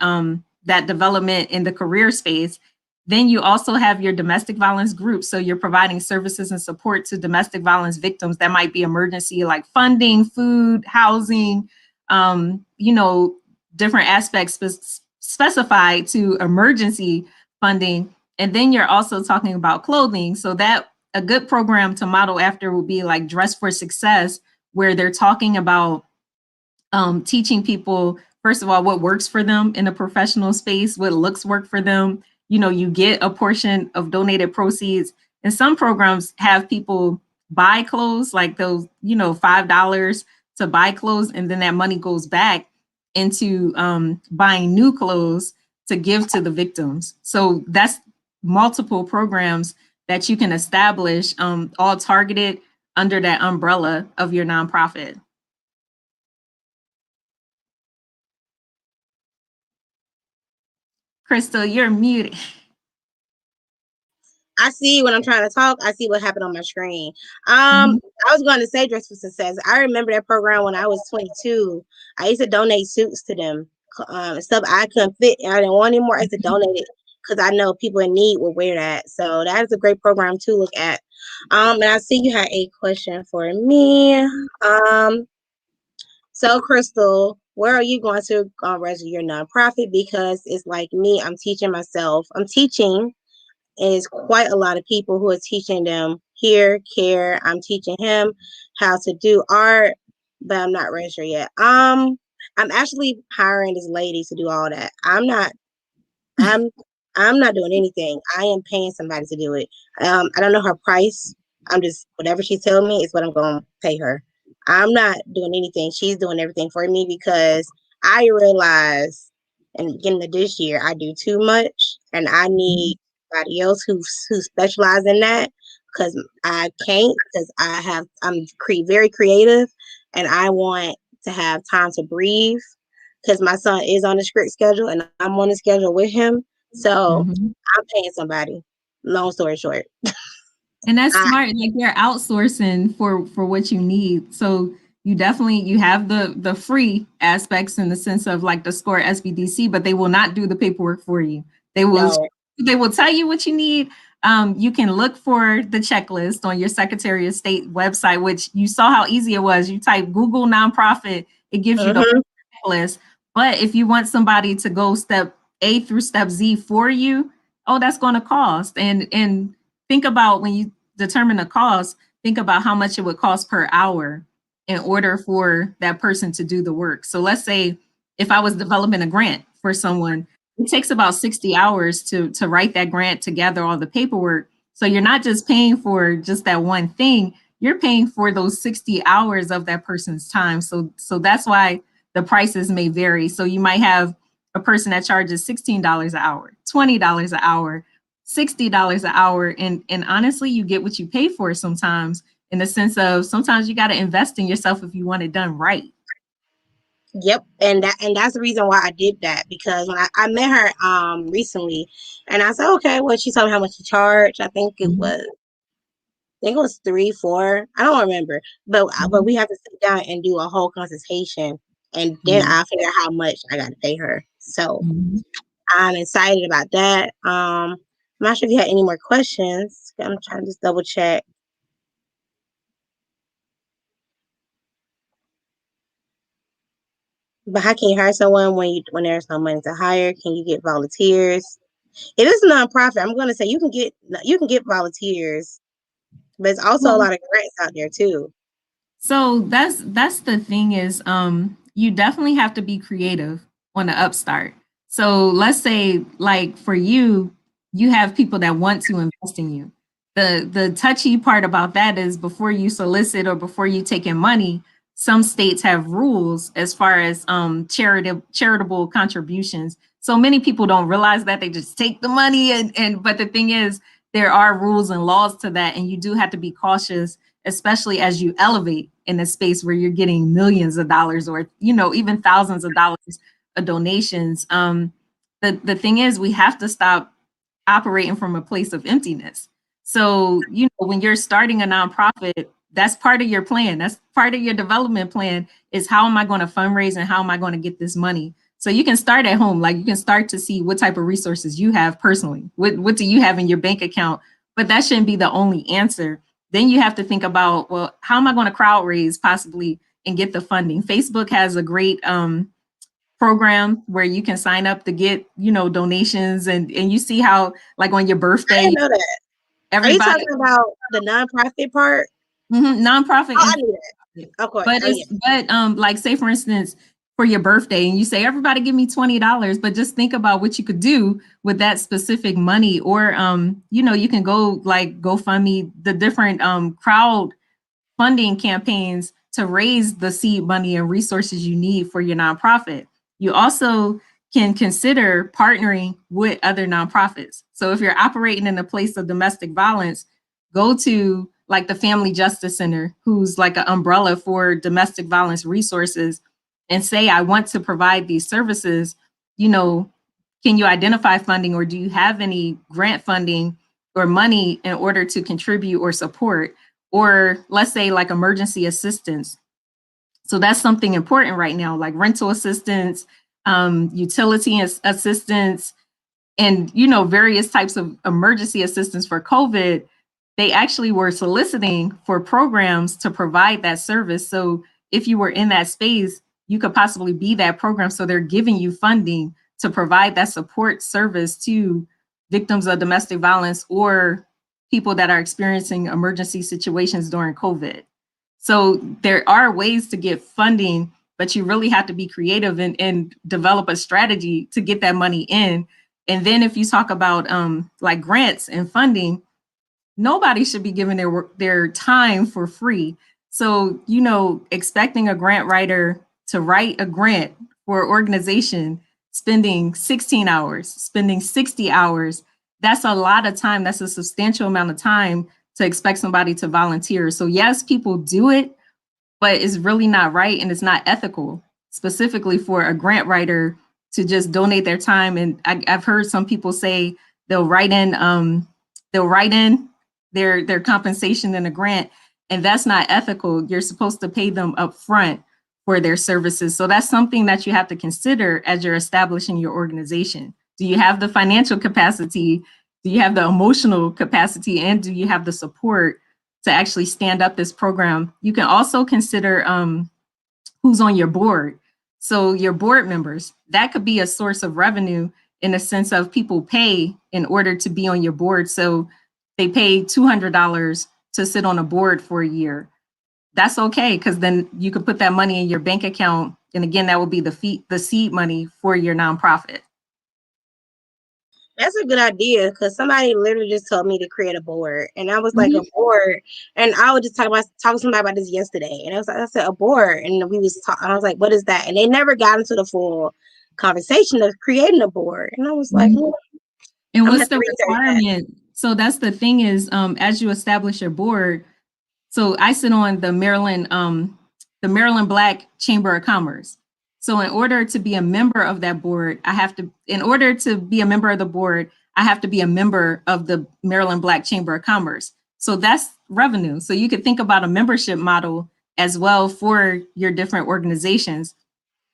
that development in the career space. Then you also have your domestic violence group. So you're providing services and support to domestic violence victims. That might be emergency like funding, food, housing, different aspects specified to emergency funding. And then you're also talking about clothing. So that a good program to model after would be like Dress for Success, where they're talking about teaching people, first of all, what works for them in a professional space, what looks work for them. You get a portion of donated proceeds. And some programs have people buy clothes, like those, $5 to buy clothes, and then that money goes back into buying new clothes to give to the victims. So that's multiple programs that you can establish, all targeted under that umbrella of your nonprofit. Crystal, you're muted. I see when I'm trying to talk, I see what happened on my screen. Mhm. I was going to say Dress for Success. I remember that program when I was 22. I used to donate suits to them, stuff I couldn't fit and I didn't want anymore. I used to donate it because I know people in need will wear that. So that is a great program to look at. And I see you had a question for me. So Crystal, where are you going to register your nonprofit? Because it's like me, I'm teaching myself. I'm teaching is quite a lot of people who are teaching them hair care. I'm teaching him how to do art, but I'm not registered yet. I'm actually hiring this lady to do all that. I'm I'm not doing anything. I am paying somebody to do it. I don't know her price. I'm just whatever she tells me is what I'm gonna pay her. I'm not doing anything. She's doing everything for me because I realize and beginning of this year I do too much and I need somebody else who specializes in that because I can't because very creative and I want to have time to breathe because my son is on a strict schedule and I'm on a schedule with him. So Mhm. I'm paying somebody. Long story short, And that's I smart. Like they're outsourcing for what you need. So you have the free aspects in the sense of like the score SBDC, but they will not do the paperwork for you. They will know. they will tell you what you need. You can look for the checklist on your Secretary of State website, which you saw how easy it was. You type Google nonprofit, it gives you the Mm-hmm. checklist. But if you want somebody to go step A through step Z for you, oh, that's going to cost. And think about when you determine the cost, think about how much it would cost per hour in order for that person to do the work. So let's say if I was developing a grant for someone, it takes about 60 hours to write that grant, to gather all the paperwork. So you're not just paying for just that one thing, you're paying for those 60 hours of that person's time. So that's why the prices may vary. So you might have a person that charges $16 an hour, $20 an hour, $60 an hour. And honestly, you get what you pay for sometimes, in the sense of sometimes you got to invest in yourself if you want it done right. Yep, and that's the reason why I did that because when I met her recently, and I said okay, well she told me how much she charged. Mhm. I think it was 3, 4. I don't remember, but Mhm. we have to sit down and do a whole consultation and then I'll figure out how much I got to pay her. So I'm excited about that. I'm not sure if you had any more questions. I'm trying to just double check. But how can you hire someone when there's no money to hire? Can you get volunteers? If it's a nonprofit, I'm going to say you can get volunteers, but it's also a lot of grants out there too. So that's the thing is you definitely have to be creative on the upstart. So let's say like for you, you have people that want to invest in you. The touchy part about that is before you solicit or before you take in money, some states have rules as far as charitable contributions. So many people don't realize that they just take the money and but the thing is there are rules and laws to that and you do have to be cautious, especially as you elevate in a space where you're getting millions of dollars or even thousands of dollars of donations. The thing is we have to stop operating from a place of emptiness. So when you're starting a nonprofit, that's part of your plan, that's part of your development plan, is how am I going to fundraise and how am I going to get this money. So you can start at home, like you can start to see what type of resources you have personally, what do you have in your bank account, but that shouldn't be the only answer. Then you have to think about, well, how am I going to crowd raise possibly and get the funding? Facebook has a great program where you can sign up to get, donations and you see how like on your I birthday, didn't know that. Are you everybody, talking about the nonprofit part? nonprofit, Oh, I knew that. Of course. but Oh, yeah. like say for instance, for your birthday and you say, everybody give me $20, but just think about what you could do with that specific money. Or, you can go like GoFundMe, the different crowd funding campaigns to raise the seed money and resources you need for your nonprofit. You also can consider partnering with other nonprofits. So if you're operating in a place of domestic violence, go to like the Family Justice Center, who's like an umbrella for domestic violence resources, and say, I want to provide these services. Can you identify funding or do you have any grant funding or money in order to contribute or support? Or let's say like emergency assistance. So that's something important right now, like rental assistance, utility assistance, and various types of emergency assistance for COVID. They actually were soliciting for programs to provide that service. So if you were in that space, you could possibly be that program. So they're giving you funding to provide that support service to victims of domestic violence or people that are experiencing emergency situations during COVID. So there are ways to get funding, but you really have to be creative and develop a strategy to get that money in. And then if you talk about like grants and funding, nobody should be given their time for free. So, expecting a grant writer to write a grant for an organization, spending 16 hours, spending 60 hours, that's a lot of time. That's a substantial amount of time to expect somebody to volunteer. So yes, people do it, but it's really not right and it's not ethical, specifically for a grant writer to just donate their time. And I've heard some people say they'll write in their compensation in a grant, and that's not ethical. You're supposed to pay them up front for their services. So that's something that you have to consider as you're establishing your organization. Do you have the financial capacity? Do you have the emotional capacity? And do you have the support to actually stand up this program? You can also consider who's on your board. So your board members, that could be a source of revenue in the sense of people pay in order to be on your board. So they pay $200 to sit on a board for a year. That's okay, because then you could put that money in your bank account. And again, that will be the seed money for your nonprofit. That's a good idea, because somebody literally just told me to create a board, and I was like, a board, and I was just talking to somebody about this yesterday, and I said a board, and we was talking. I was like, what is that? And they never got into the full conversation of creating a board, and I was like, and what's the requirement? So that's the thing is, as you establish your board. So I sit on the Maryland Black Chamber of Commerce. So in order to be a member of that board, in order to be a member of the board, I have to be a member of the Maryland Black Chamber of Commerce. So that's revenue. So you could think about a membership model as well for your different organizations.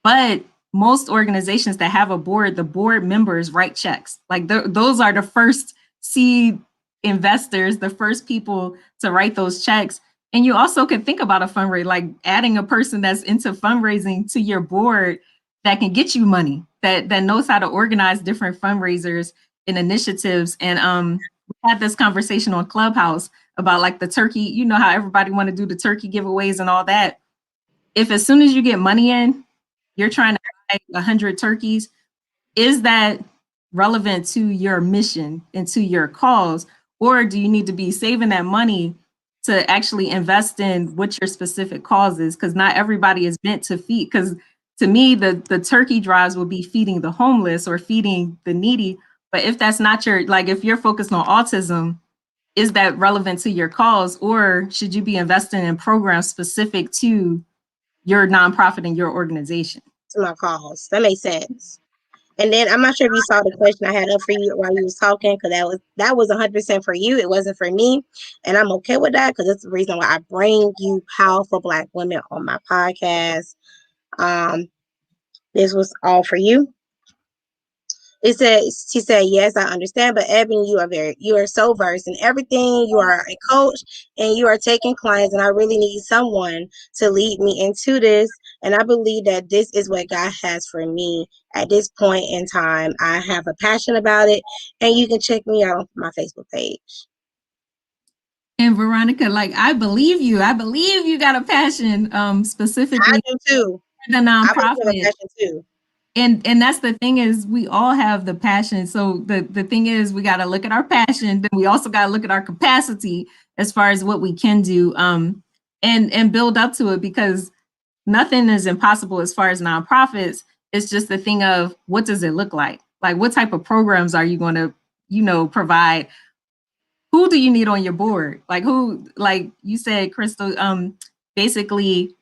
But most organizations that have a board, the board members write checks. Like those are the first seed investors, the first people to write those checks. And you also could think about a fundraiser, like adding a person that's into fundraising to your board that can get you money, that knows how to organize different fundraisers and initiatives. And we had this conversation on Clubhouse about like the turkey, you know how everybody want to do the turkey giveaways and all that. If as soon as you get money in, you're trying to buy 100 turkeys, is that relevant to your mission and to your cause? Or do you need to be saving that money to actually invest in what your specific cause is? Because not everybody is meant to feed. Because to me, the turkey drives will be feeding the homeless or feeding the needy. But if that's not your, like if you're focused on autism, is that relevant to your cause? Or should you be investing in programs specific to your nonprofit and your organization? To my cause. That makes sense. And then I'm not sure if you saw the question I had up for you while you was talking, because that was 100% for you. It wasn't for me, and I'm okay with that because it's the reason why I bring you powerful Black women on my podcast. This was all for you. She said, yes, I understand, but Ebony, you are so versed in everything. You are a coach and you are taking clients, and I really need someone to lead me into this. And I believe that this is what God has for me at this point in time. I have a passion about it, and you can check me out on my Facebook page. And Veronica, like I believe you. I believe you got a passion, specifically I do too. for the I believe I have a nonprofit. passion too. And that's the thing is we all have the passion. So the thing is we got to look at our passion, then we also got to look at our capacity as far as what we can do, and build up to it, because nothing is impossible as far as nonprofits. It's just the thing of what does it look like? Like what type of programs are you going to, provide? Who do you need on your board? Like who, like you said, Crystal, basically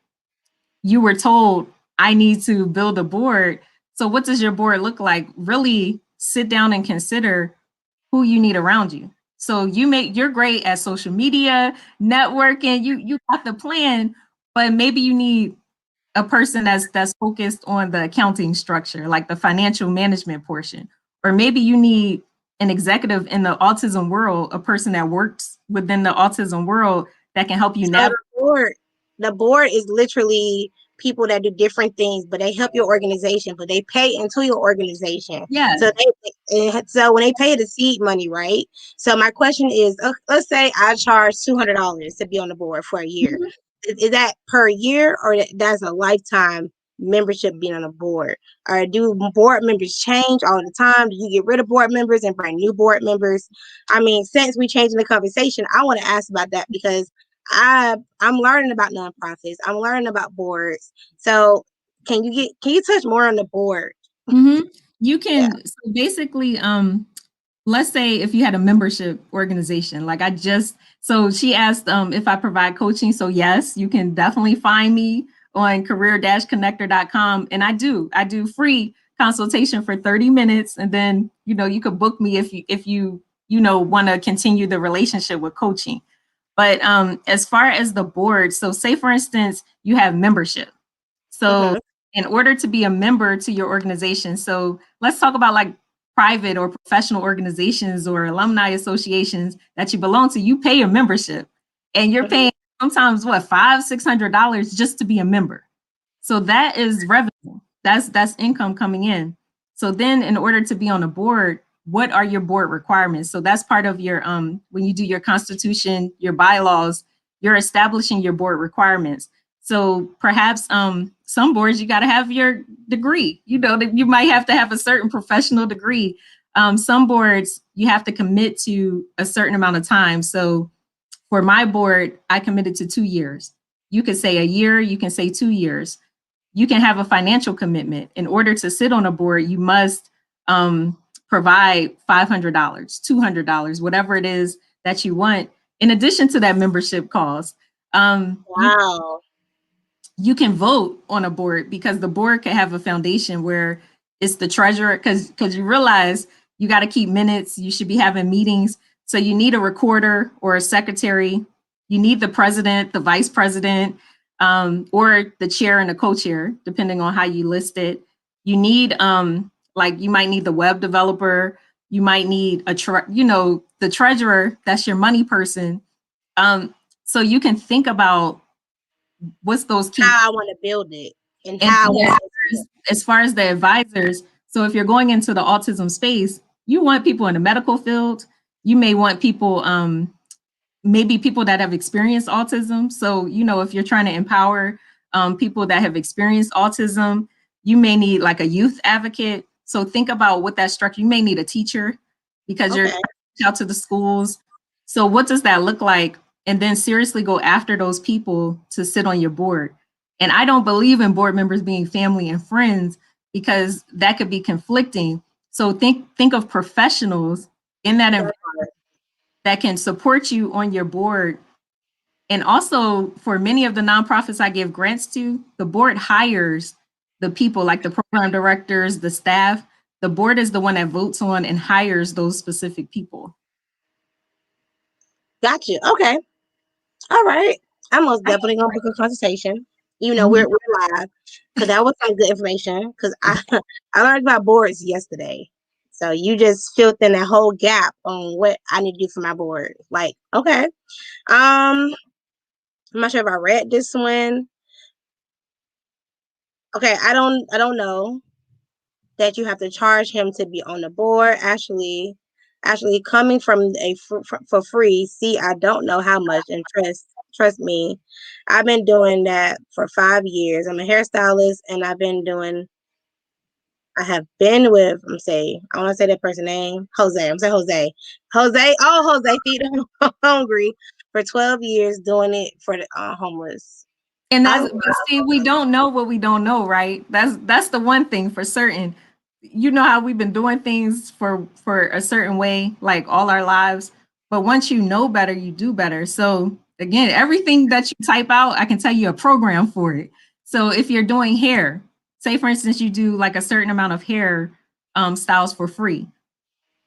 you were told I need to build a board. So what does your board look like? Really sit down and consider who you need around you. So you're great at social media, networking, you got the plan, but maybe you need a person that's focused on the accounting structure, like the financial management portion. Or maybe you need an executive in the autism world, a person that works within the autism world that can help you So navigate. the board is literally people that do different things, but they help your organization, but they pay into your organization. Yeah. So when they pay the seed money, right? So my question is, let's say I charge $200 to be on the board for a year. Mhm. Is that per year, or that's a lifetime membership being on a board? Or do board members change all the time? Do you get rid of board members and bring new board members? I mean, since we changing the conversation, I want to ask about that because I'm learning about nonprofits. I'm learning about boards. So can you touch more on the board? Mm-hmm. You Yeah. can, so basically, let's say if you had a membership organization, like so she asked if I provide coaching. So yes, you can definitely find me on career-connector.com. And I do free consultation for 30 minutes. And then, you could book me if you want to continue the relationship with coaching. But as far as the board, so say for instance, you have membership. So Mm-hmm. in order to be a member to your organization, so let's talk about like private or professional organizations or alumni associations that you belong to, you pay a membership and you're Mm-hmm. paying sometimes what, $500-$600 just to be a member. So that is revenue. That's income coming in. So then in order to be on a board, what are your board requirements? So that's part of your when you do your constitution, your bylaws, you're establishing your board requirements. So perhaps some boards you got to have your degree. That you might have to have a certain professional degree. Some boards you have to commit to a certain amount of time. So for my board, I committed to 2 years. You could say a year, you can say 2 years. You can have a financial commitment. In order to sit on a board, you must provide $500, $200, whatever it is that you want, in addition to that membership cost. Wow. You can vote on a board because the board can have a foundation where it's the treasurer, because you realize you got to keep minutes, you should be having meetings. So you need a recorder or a secretary. You need the president, the vice president. or the chair and the co-chair, depending on how you list it. You need like you might need the web developer, you might need the treasurer, that's your money person. So you can think about what's those key How I want to build it and and how I want as far as the advisors. So if you're going into the autism space, you want people in the medical field. You may want people, maybe people that have experienced autism. So, if you're trying to empower people that have experienced autism, you may need like a youth advocate. So think about what that structure, you may need a teacher because you're out to the schools. So what does that look like? And then seriously go after those people to sit on your board. And I don't believe in board members being family and friends because that could be conflicting. So think of professionals in that environment that can support you on your board. And also for many of the nonprofits I give grants to, the board hires the people like the program directors, the staff. The board is the one that votes on and hires those specific people. Got you. Okay. All right. I'm most definitely gonna book a consultation. We're live because that was some good information. Because I learned about boards yesterday, so you just filled in that whole gap on what I need to do for my board. Like, okay, I'm not sure if I read this one. Okay, I don't know that you have to charge him to be on the board. Actually coming from for free. See, I don't know how much, and trust me, I've been doing that for 5 years. I'm a hairstylist, and I have been with, I want to say that person's name, Jose. I'm saying Jose. Jose, feed them hungry for 12 years doing it for the homeless. And see, we don't know what we don't know, right? That's the one thing for certain. You know how we've been doing things for a certain way, like all our lives. But once you know better, you do better. So again, everything that you type out, I can tell you a program for it. So if you're doing hair, say for instance, you do like a certain amount of hair styles for free,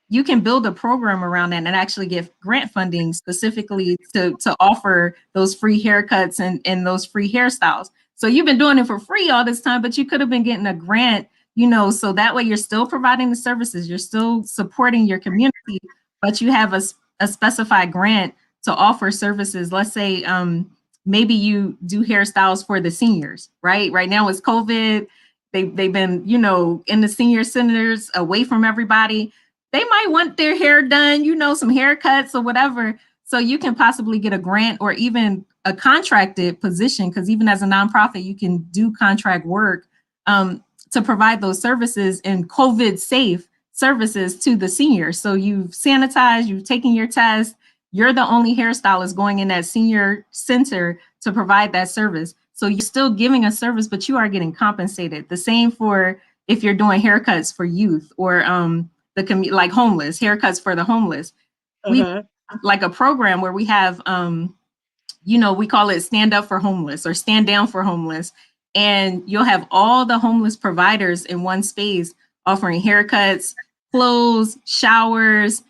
you can build a program around that and actually get grant funding specifically to offer those free haircuts and those free hairstyles. So you've been doing it for free all this time, but you could have been getting a grant, so that way you're still providing the services, you're still supporting your community, but you have a specified grant to offer services. Let's say maybe you do hairstyles for the seniors, right? Right now it's COVID. They've been, in the senior centers away from everybody. They might want their hair done, some haircuts or whatever. So you can possibly get a grant or even a contracted position, because even as a nonprofit, you can do contract work to provide those services and COVID safe services to the seniors. So you've sanitized, you've taken your test, you're the only hairstylist going in that senior center to provide that service. So you're still giving a service, but you are getting compensated. The same for if you're doing haircuts for youth or like homeless, haircuts for the homeless. We like a program where we have, we call it Stand Up for Homeless or Stand Down for Homeless. And you'll have all the homeless providers in one space offering haircuts, clothes, showers,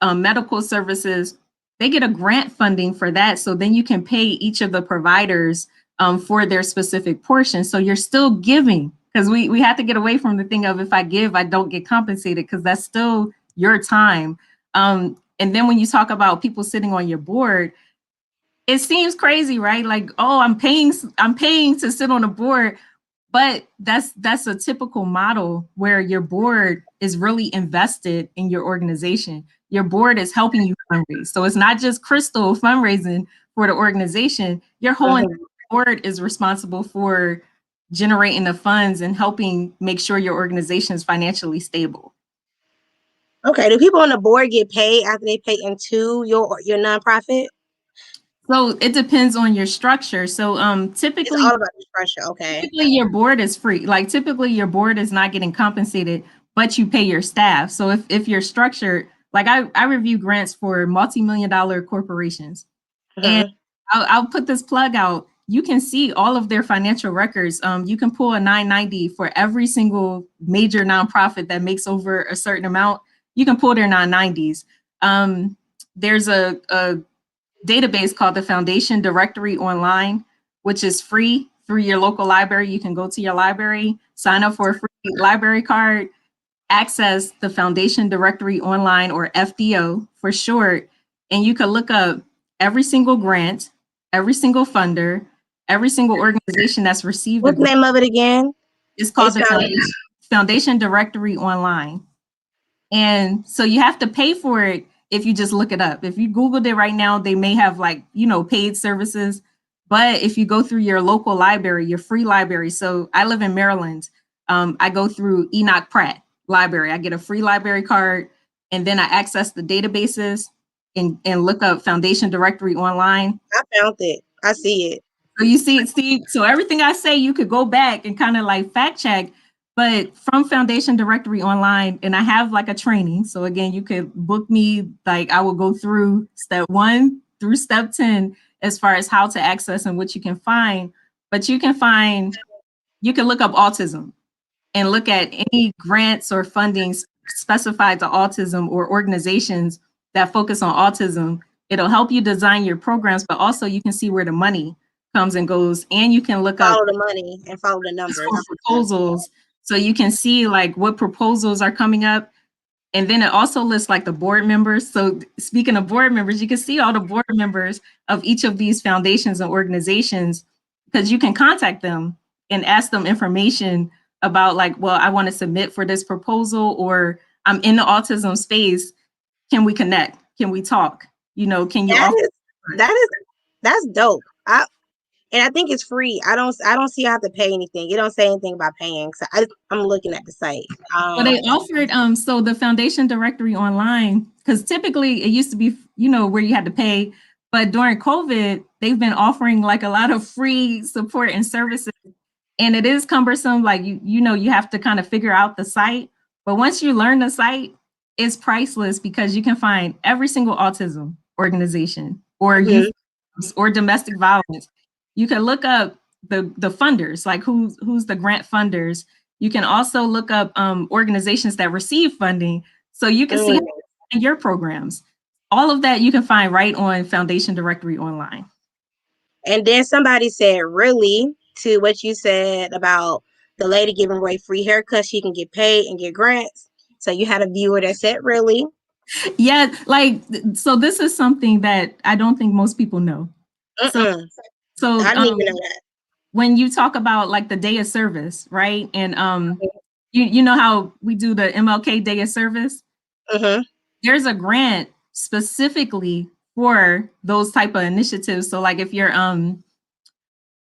medical services. They get a grant funding for that. So then you can pay each of the providers for their specific portion. So you're still giving, because we have to get away from the thing of if I give, I don't get compensated, because that's still your time. And then when you talk about people sitting on your board, it seems crazy, right? Like, oh, I'm paying to sit on a board, but that's a typical model where your board is really invested in your organization. Your board is helping you fundraise. So it's not just Crystal fundraising for the organization. Your whole board is responsible for generating the funds and helping make sure your organization is financially stable. Okay. Do people on the board get paid after they pay into your nonprofit? So it depends on your structure. So typically, it's all about the structure. Okay. Typically your board is free. Like typically your board is not getting compensated, but you pay your staff. So if you're structured, like I review grants for multi-million-dollar corporations, and I'll put this plug out. You can see all of their financial records. You can pull a 990 for every single major nonprofit that makes over a certain amount. You can pull their 990s. There's a database called the Foundation Directory Online, which is free through your local library. You can go to your library, sign up for a free library card, access the Foundation Directory Online, or FDO for short, and you can look up every single grant, every single funder, every single organization that's received a What's the grant. name of it again? It's called It's the found. Foundation Directory Online. And so you have to pay for it if you just look it up. If you Googled it right now, they may have like, paid services. But if you go through your local library, your free library. So I live in Maryland. I go through Enoch Pratt Library. I get a free library card, and then I access the databases and look up Foundation Directory Online. I found it. I see it. So you see, so everything I say, you could go back and kind of like fact check, but from Foundation Directory Online, and I have like a training. So again, you could book me, like I will go through step 1 through step 10 as far as how to access and what you can find. But you can look up autism and look at any grants or fundings specified to autism or organizations that focus on autism. It'll help you design your programs, but also you can see where the money comes and goes, and you can look up Follow the money and follow the numbers. proposals, so you can see like what proposals are coming up. And then it also lists like the board members. So speaking of board members, you can see all the board members of each of these foundations and organizations, because you can contact them and ask them information about like, well, I want to submit for this proposal, or I'm in the autism space. Can we connect? Can we talk? Can you offer? That's dope. I think it's free. I don't see I have to pay anything. It don't say anything about paying. So I'm looking at the site. Well, they offered so the Foundation Directory Online, because typically it used to be where you had to pay, but during COVID they've been offering like a lot of free support and services, and it is cumbersome. Like you have to kind of figure out the site, but once you learn the site, it's priceless, because you can find every single autism organization or youth or domestic violence. You can look up the funders, like who's the grant funders. You can also look up organizations that receive funding, so you can see your programs. All of that you can find right on Foundation Directory Online. And then somebody said, really, to what you said about the lady giving away free haircuts, she can get paid and get grants. So you had a viewer that said, really? Yeah, so this is something that I don't think most people know. So I didn't even know that. When you talk about like the day of service, right? And you know how we do the MLK Day of Service? There's a grant specifically for those type of initiatives. So like if you're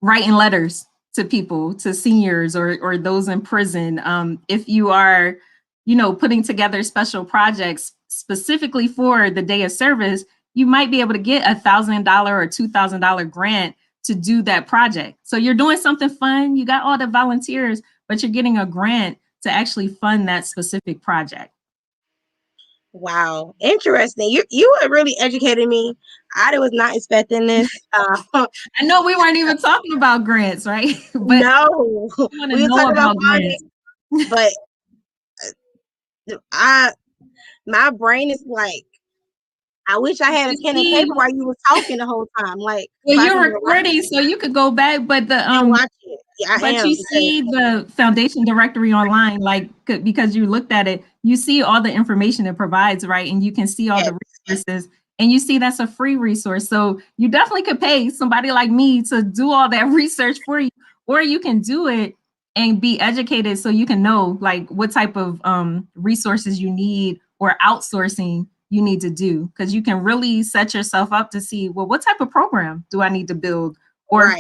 writing letters to people, to seniors or those in prison, if you are, putting together special projects specifically for the day of service, you might be able to get $1,000 or $2,000 grant to do that project. So you're doing something fun, you got all the volunteers, but you're getting a grant to actually fund that specific project. Wow, interesting. You were really educating me. I was not expecting this. I know we weren't even talking about grants, right? But no, we were talking about grants. But my brain is like, I wish I had a pen and paper while you were talking the whole time. Like, well, you're recording, so you could go back, but watch it. Yeah, but you see the Foundation Directory Online, like because you looked at it, you see all the information it provides, right? And you can see all the resources, and you see that's a free resource. So you definitely could pay somebody like me to do all that research for you, or you can do it and be educated so you can know like what type of resources you need or outsourcing you need to do, because you can really set yourself up to see, well, what type of program do I need to build, or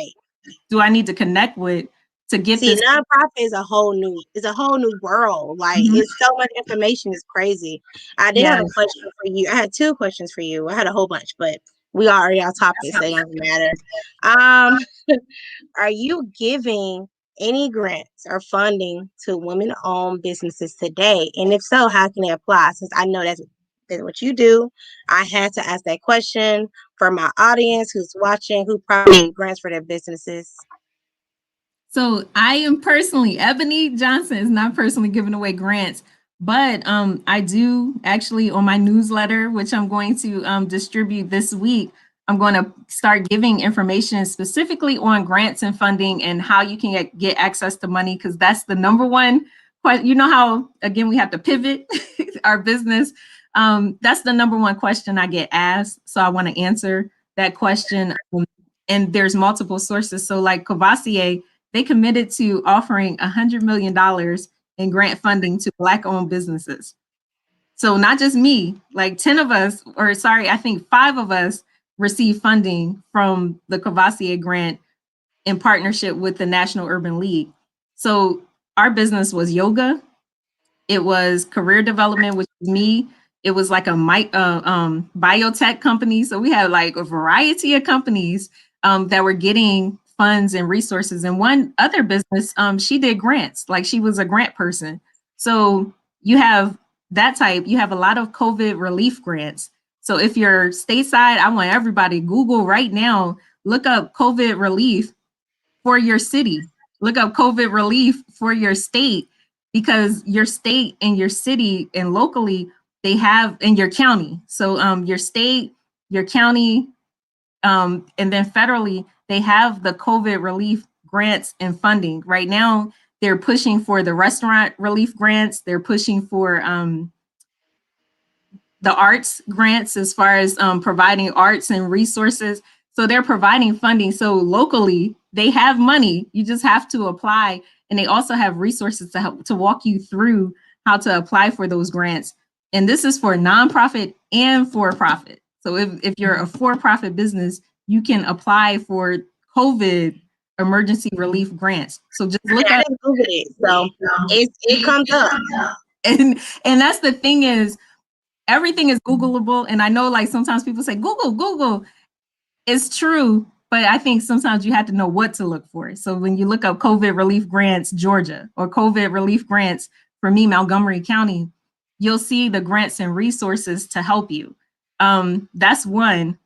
do I need to connect with to get this? Nonprofit is a whole new world. Like it's so much information, it's crazy. I did have a question for you. I had 2 questions for you. I had a whole bunch, but we are already off topic, so it doesn't matter. Are you giving any grants or funding to women-owned businesses today? And if so, how can they apply? Since I know that's what you do, I had to ask that question for my audience who's watching, who probably need grants for their businesses. So I am personally, Ebony Johnson is not personally giving away grants, but I do actually on my newsletter, which I'm going to distribute this week, I'm going to start giving information specifically on grants and funding and how you can get access to money, because that's the number one. You know how, again, we have to pivot our business. That's the number one question I get asked. So I want to answer that question. And there's multiple sources. So like Cavassier, they committed to offering $100 million in grant funding to Black-owned businesses. So not just me, like 10 of us, or sorry, I think 5 of us received funding from the Cavassier grant in partnership with the National Urban League. So our business was yoga. It was career development, which was me. It was like a biotech company. So we had like a variety of companies that were getting funds and resources. And one other business, she did grants, like she was a grant person. So you have that type, you have a lot of COVID relief grants. So if you're stateside, I want everybody, Google right now, look up COVID relief for your city, look up COVID relief for your state, because your state and your city and locally, they have, in your county. So your state, your county, and then federally, they have the COVID relief grants and funding. Right now, they're pushing for the restaurant relief grants. They're pushing for the arts grants as far as providing arts and resources. So they're providing funding. So locally, they have money. You just have to apply. And they also have resources to help to walk you through how to apply for those grants. And this is for nonprofit and for-profit. So if you're a for-profit business, you can apply for COVID emergency relief grants. So just look at it. So it comes up. And that's the thing is, everything is Googleable. And I know like sometimes people say, Google. It's true. But I think sometimes you have to know what to look for. So when you look up COVID relief grants, Georgia, or COVID relief grants for me, Montgomery County, you'll see the grants and resources to help you. That's one.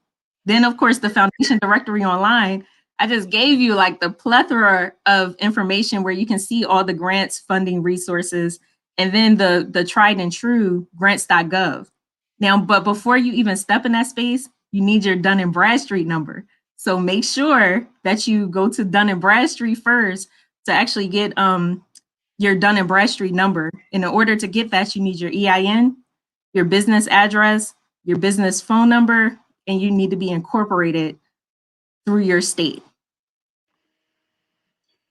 Then, of course, the foundation directory online, I just gave you like the plethora of information where you can see all the grants, funding, resources, and then the tried and true grants.gov. Now, but before you even step in that space, you need your Dun & Bradstreet number. So make sure that you go to Dun & Bradstreet first to actually get your Dun & Bradstreet number. And in order to get that, you need your EIN, your business address, your business phone number, and you need to be incorporated through your state.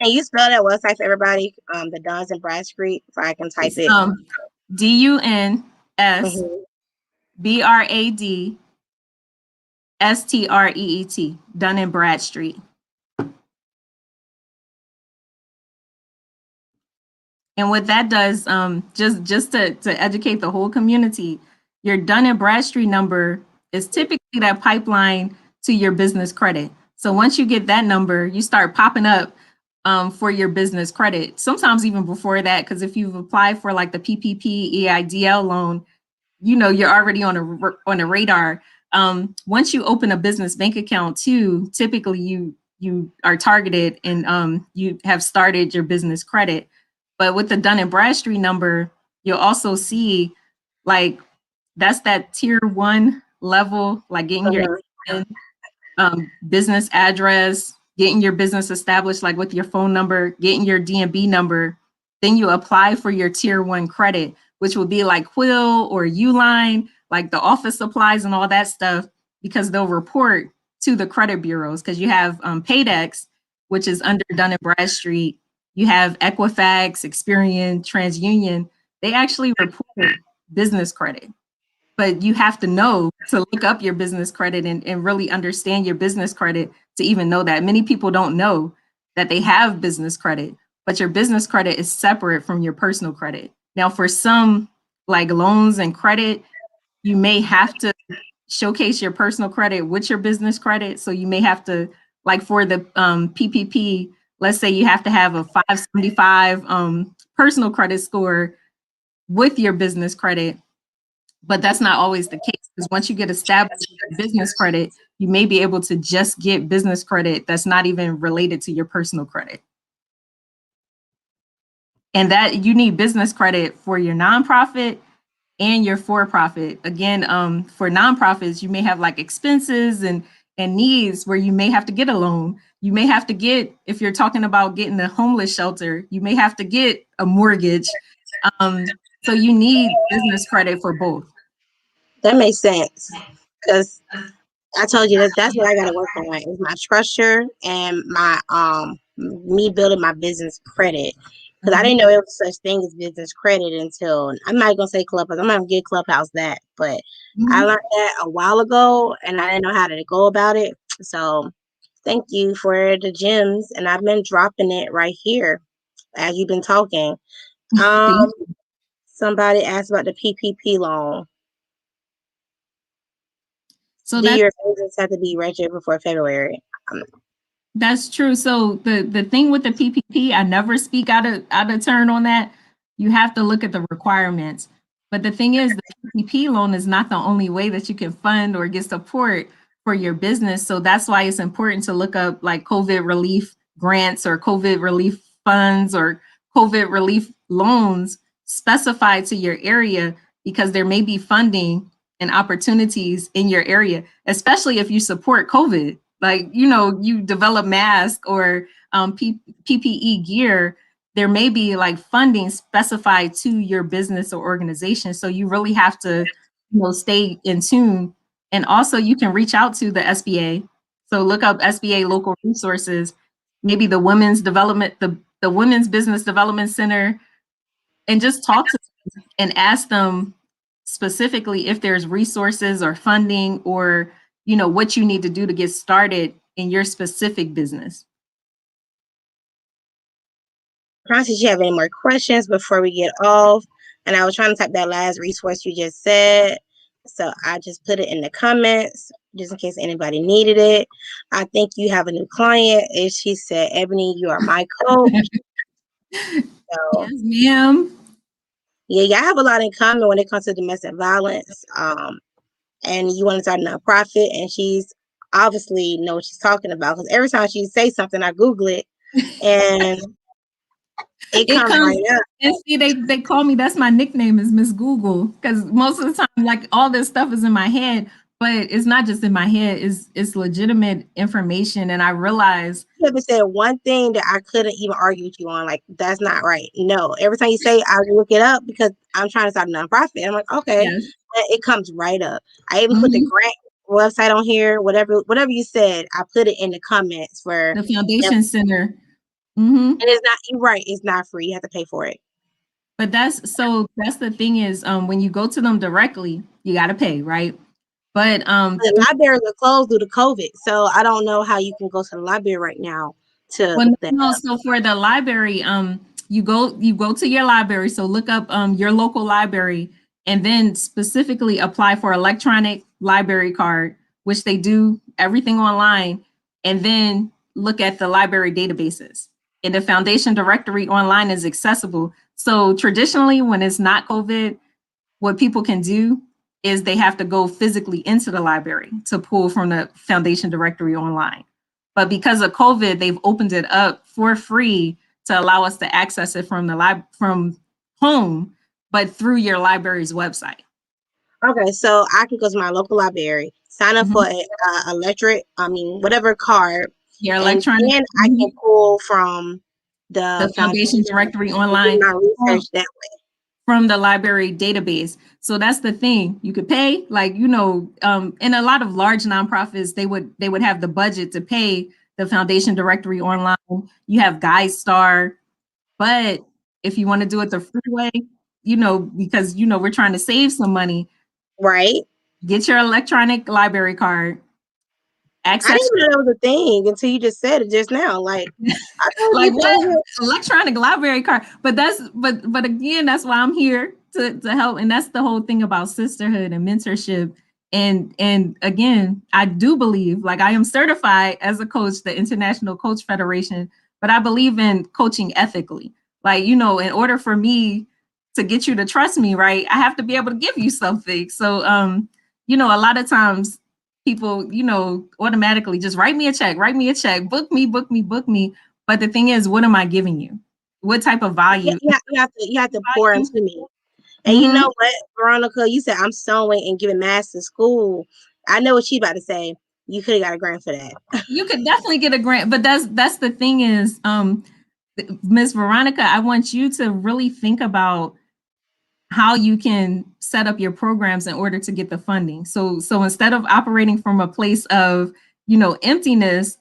And you spell that website for everybody, the Duns & Bradstreet, so I can type it. DUNSBRADSTREET, Dun & Bradstreet. And what that does, just to educate the whole community, your Dun & Bradstreet number is typically that pipeline to your business credit. So once you get that number, you start popping up for your business credit. Sometimes even before that, because if you've applied for like the PPP EIDL loan, you know you're already on a radar. Once you open a business bank account too, typically you are targeted and you have started your business credit. But with the Dun & Bradstreet number, you'll also see like that's that tier 1 level, like getting your business address, getting your business established, like with your phone number, getting your DMB number. Then you apply for your tier 1 credit, which will be like Quill or Uline, like the office supplies and all that stuff, because they'll report to the credit bureaus. Because you have Paydex, which is under Dun & Bradstreet. You have Equifax, Experian, TransUnion. They actually report business credit. But you have to know to look up your business credit and really understand your business credit to even know that. Many people don't know that they have business credit, but your business credit is separate from your personal credit. Now, for some like loans and credit, you may have to showcase your personal credit with your business credit. So you may have to, like for the PPP, let's say you have to have a 575 personal credit score with your business credit, but that's not always the case, because once you get established with business credit, you may be able to just get business credit that's not even related to your personal credit. And that you need business credit for your nonprofit and your for-profit. Again, for nonprofits, you may have like expenses and and needs where you may have to get a loan. You may have to get, if you're talking about getting a homeless shelter, you may have to get a mortgage. So you need business credit for both. That makes sense. Because I told you that's what I gotta work on is my structure and my me building my business credit. Because I didn't know it was such thing as business credit until I'm not gonna say Clubhouse. I'm not gonna give Clubhouse that, but I learned that a while ago and I didn't know how to go about it. So thank you for the gems, and I've been dropping it right here as you've been talking. Somebody asked about the PPP loan. So do your business have to be registered before February? That's true. So the thing with the PPP, I never speak out of turn on that. You have to look at the requirements. But the thing is, the PPP loan is not the only way that you can fund or get support for your business. So that's why it's important to look up like COVID relief grants or COVID relief funds or COVID relief loans specified to your area, because there may be funding and opportunities in your area, especially if you support COVID. Like, you develop masks or PPE gear, there may be like funding specified to your business or organization. So you really have to, stay in tune. And also you can reach out to the SBA. So look up SBA local resources, maybe the Women's Development, the Women's Business Development Center, and just talk to them and ask them specifically if there's resources or funding or what you need to do to get started in your specific business. Francis, you have any more questions before we get off? And I was trying to type that last resource you just said, so I just put it in the comments just in case anybody needed it. I think you have a new client, and she said, "Ebony, you are my coach." So, yes, ma'am. Yeah, y'all have a lot in common when it comes to domestic violence. And you want to start a nonprofit, and she's obviously know what she's talking about, because every time she say something, I Google it, and it comes right up. And see, they call me, that's my nickname, is Miss Google, because most of the time, like, all this stuff is in my head, but it's not just in my head, it's legitimate information. And I realize you haven't said one thing that I couldn't even argue with you on, like, that's not right. No, every time you say I look it up because I'm trying to start a nonprofit. I'm like, okay, yes. It comes right up. I even put the grant website on here, whatever you said, I put it in the comments for the Foundation Center. And it's not, you're right, it's not free. You have to pay for it. But that's the thing is, when you go to them directly, you got to pay, right? But the libraries are closed due to COVID, so I don't know how you can go to the library right now to look that up. So for the library, you go to your library. So look up your local library, and then specifically apply for electronic library card, which they do everything online, and then look at the library databases. And the foundation directory online is accessible. So traditionally, when it's not COVID, what people can do is they have to go physically into the library to pull from the foundation directory online. But because of COVID, they've opened it up for free to allow us to access it from from home, but through your library's website. Okay, so I can go to my local library, sign up for whatever card. Your electronic. And I can pull from the foundation directory online. My research that way. From the library database. So that's the thing. You could pay, like, in a lot of large nonprofits, they would have the budget to pay the foundation directory online. You have GuideStar, but if you want to do it the free way, because we're trying to save some money, right? Get your electronic library card. Access. I didn't know that was a thing until you just said it just now. Like, like what? Electronic library card. But again, that's why I'm here to help. And that's the whole thing about sisterhood and mentorship. And again, I do believe, like, I am certified as a coach, the International Coach Federation, but I believe in coaching ethically. Like, in order for me to get you to trust me, right, I have to be able to give you something. So, a lot of times people, automatically just write me a check, book me. But the thing is, what am I giving you? What type of value? You have to pour into me. And you know what, Veronica, you said I'm sewing and giving mass to school. I know what she's about to say. You could have got a grant for that. You could definitely get a grant, but that's the thing is, Miss Veronica, I want you to really think about how you can set up your programs in order to get the funding. So instead of operating from a place of, emptiness,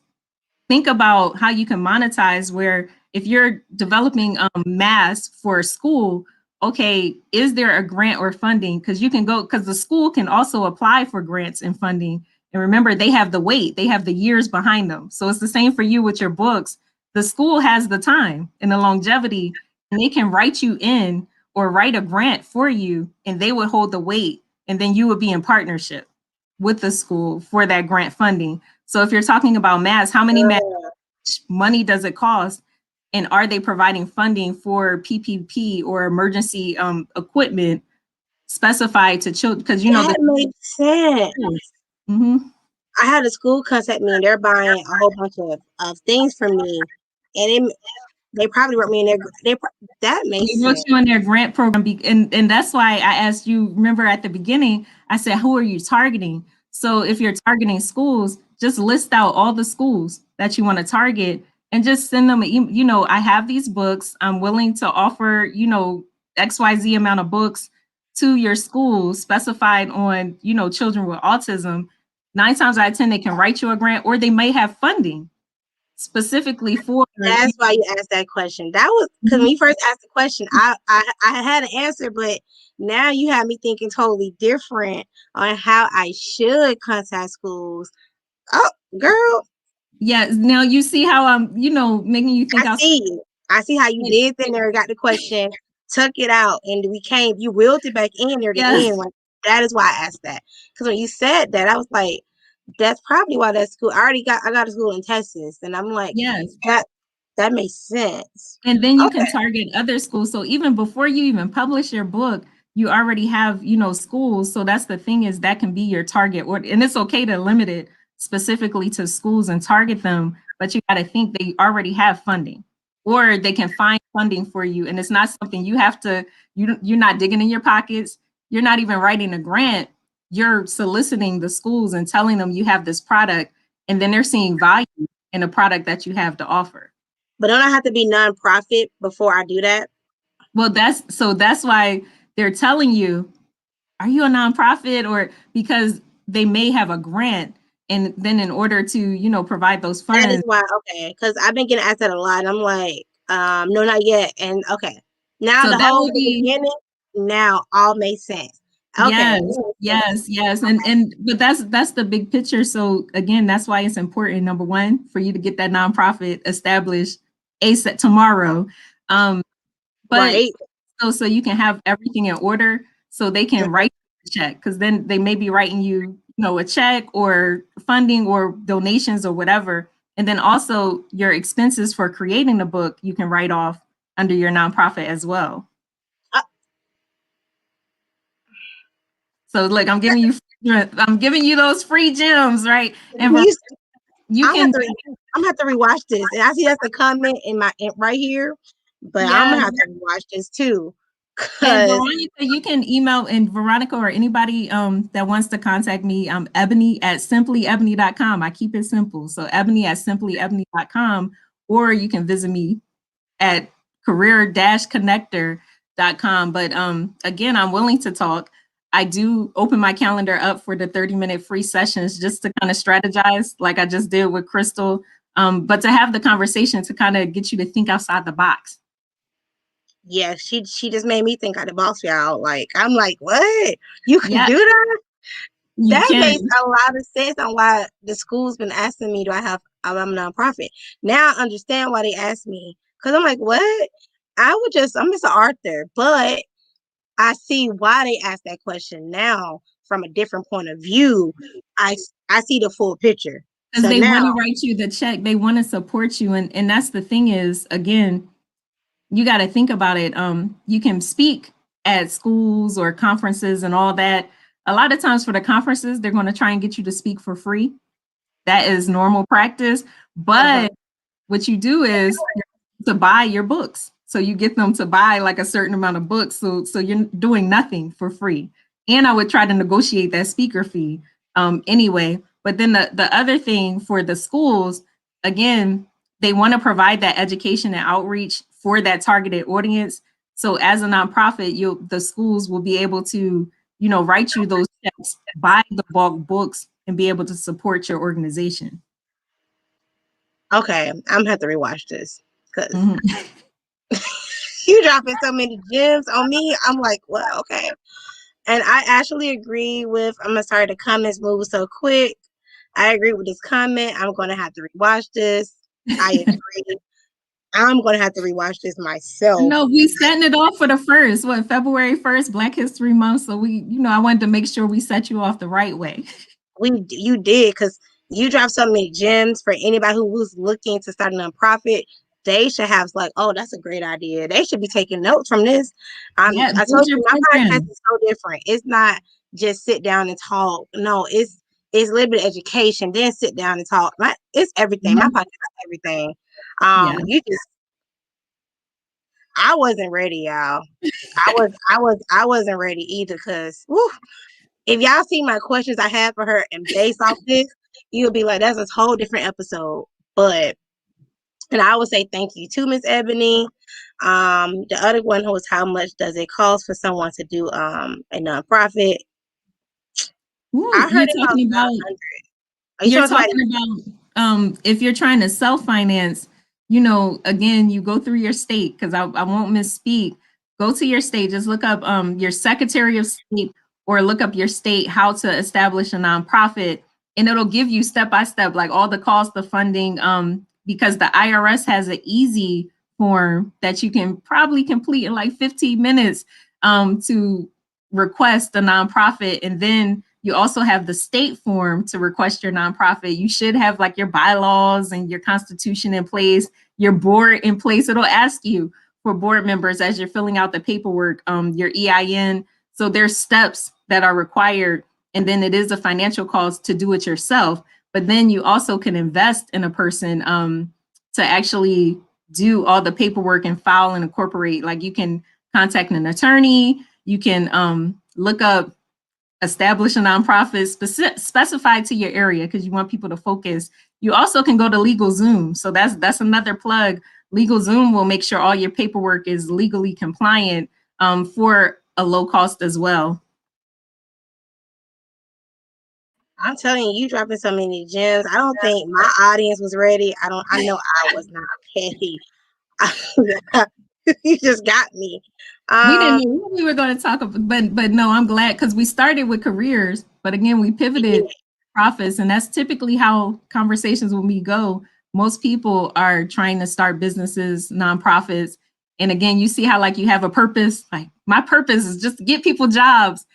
think about how you can monetize, where if you're developing mass for a school, okay, is there a grant or funding? Because you can go, because the school can also apply for grants and funding. And remember, they have the weight, they have the years behind them. So it's the same for you with your books. The school has the time and the longevity, and they can write you in or write a grant for you, and they would hold the weight. And then you would be in partnership with the school for that grant funding. So if you're talking about mass, how many mass money does it cost? And are they providing funding for PPP or emergency equipment specified to children? Because that makes sense. Mm-hmm. I had a school contact me, and they're buying a whole bunch of things from me, and they probably wrote me in their. That makes They wrote sense. you in their grant program, and that's why I asked you. Remember at the beginning, I said, "Who are you targeting?" So if you're targeting schools, just list out all the schools that you want to target, and just send them. I have these books. I'm willing to offer, XYZ amount of books to your school specified on, children with autism. 9 times out of 10, they can write you a grant, or they may have funding specifically for. That's why you asked that question. That was because when you first asked the question, I had an answer, but now you have me thinking totally different on how I should contact schools. Oh, girl. Yeah, now you see how I'm, making you think I see how you did then there, got the question, took it out, and you willed it back in near the yes. end. Like, that is why I asked that. Because when you said that, I was like, that's probably why that school I got a school in Texas, and I'm like, Yes. that makes sense. And then you can Okay. target other schools. So even before you even publish your book, you already have, schools. So that's the thing, is that can be your target. And it's okay to limit it specifically to schools and target them, but you got to think they already have funding, or they can find funding for you. And it's not something you have to, you're not digging in your pockets. You're not even writing a grant. You're soliciting the schools and telling them you have this product, and then they're seeing value in a product that you have to offer. But don't I have to be nonprofit before I do that? Well, that's why they're telling you, are you a nonprofit? Or because they may have a grant, and then in order to, provide those funds. That is why, okay, because I've been getting asked that a lot. And I'm like, no, not yet. And okay. Now So the that whole would be, beginning now all makes sense. Okay. yes. And but that's the big picture. So again, that's why it's important, number one, for you to get that nonprofit established ASAP tomorrow. But Right. so you can have everything in order, so they can write the check, because then they may be writing you, a check or funding or donations or whatever. And then also your expenses for creating the book, you can write off under your nonprofit as well. Uh, So look, I'm giving you those free gems, right? And you I'm can, gonna have to rewatch this. And I see that's a comment right here, but I'm yeah. gonna have to rewatch this too. And Cause Veronica, you can email, and Veronica or anybody that wants to contact me, Ebony at simplyebony.com. I keep it simple. So Ebony at simplyebony.com, or you can visit me at career-connector.com. But again, I'm willing to talk. I do open my calendar up for the 30-minute free sessions, just to kind of strategize like I just did with Crystal. But to have the conversation to kind of get you to think outside the box. yeah, she just made me think of the boss y'all. Like, I'm like, what? You can Yeah, do that? you That can. makes a lot of sense on why the school's been asking me, I'm a nonprofit. Now I understand why they asked me. Cause I'm like, what? I'm Mr. Arthur, but I see why they asked that question now from a different point of view. I see the full picture. Because So they now, want to write you the check. They want to support you. And that's the thing is, again, you got to think about it. You can speak at schools or conferences and all that. A lot of times for the conferences, they're going to try and get you to speak for free. That is normal practice. But what you do is to buy your books. So you get them to buy like a certain amount of books. So you're doing nothing for free. And I would try to negotiate that speaker fee anyway. But then the other thing for the schools, again, they want to provide that education and outreach for that targeted audience. So as a nonprofit, the schools will be able to, write you those checks, buy the bulk books, and be able to support your organization. Okay, I'm gonna have to rewatch this because Mhm. you dropping so many gems on me. I'm like, well, okay. And I actually agree with. I'm sorry, the comments move so quick. I agree with this comment. I'm gonna have to rewatch this. I agree. I'm gonna have to rewatch this myself. No, we setting it off for the first, February 1st, Black History Month. So I wanted to make sure we set you off the right way. You did because you dropped so many gems for anybody who was looking to start a nonprofit. They should have like, oh, that's a great idea. They should be taking notes from this. Yeah, I build told your you my podcast program. is so different. It's not just sit down and talk. No, it's a little bit of education, then sit down and talk. It's everything. My Mhm. podcast is everything. Yeah. I wasn't ready, y'all. I wasn't ready either because if y'all see my questions I have for her and based off this, you'll be like, that's a whole different episode. But and I would say thank you to Miss Ebony. The other one was how much does it cost for someone to do a nonprofit? I Ooh, heard it costs 900. Are you you're talking about talking about if you're trying to self-finance, again, you go through your state because I won't misspeak. Go to your state, just look up your Secretary of State or look up your state how to establish a nonprofit, and it'll give you step by step, like all the cost of funding. Because the IRS has an easy form that you can probably complete in like 15 minutes to request a nonprofit, and then you also have the state form to request your nonprofit. You should have like your bylaws and your constitution in place, your board in place. It'll ask you for board members as you're filling out the paperwork, your EIN. So there's steps that are required. And then it is a financial cost to do it yourself. But then you also can invest in a person to actually do all the paperwork and file and incorporate. Like you can contact an attorney, you can look up establish a nonprofit specified to your area because you want people to focus. You also can go to LegalZoom. So that's another plug. LegalZoom will make sure all your paperwork is legally compliant for a low cost as well. I'm telling you, you dropping so many gems. I don't think my audience was ready. I know I was not ready. You just got me. We didn't know what we were going to talk about, but no, I'm glad because we started with careers, but again, we pivoted profits, and that's typically how conversations with me go. Most people are trying to start businesses, nonprofits, and again, you see how like you have a purpose. Like my purpose is just to get people jobs,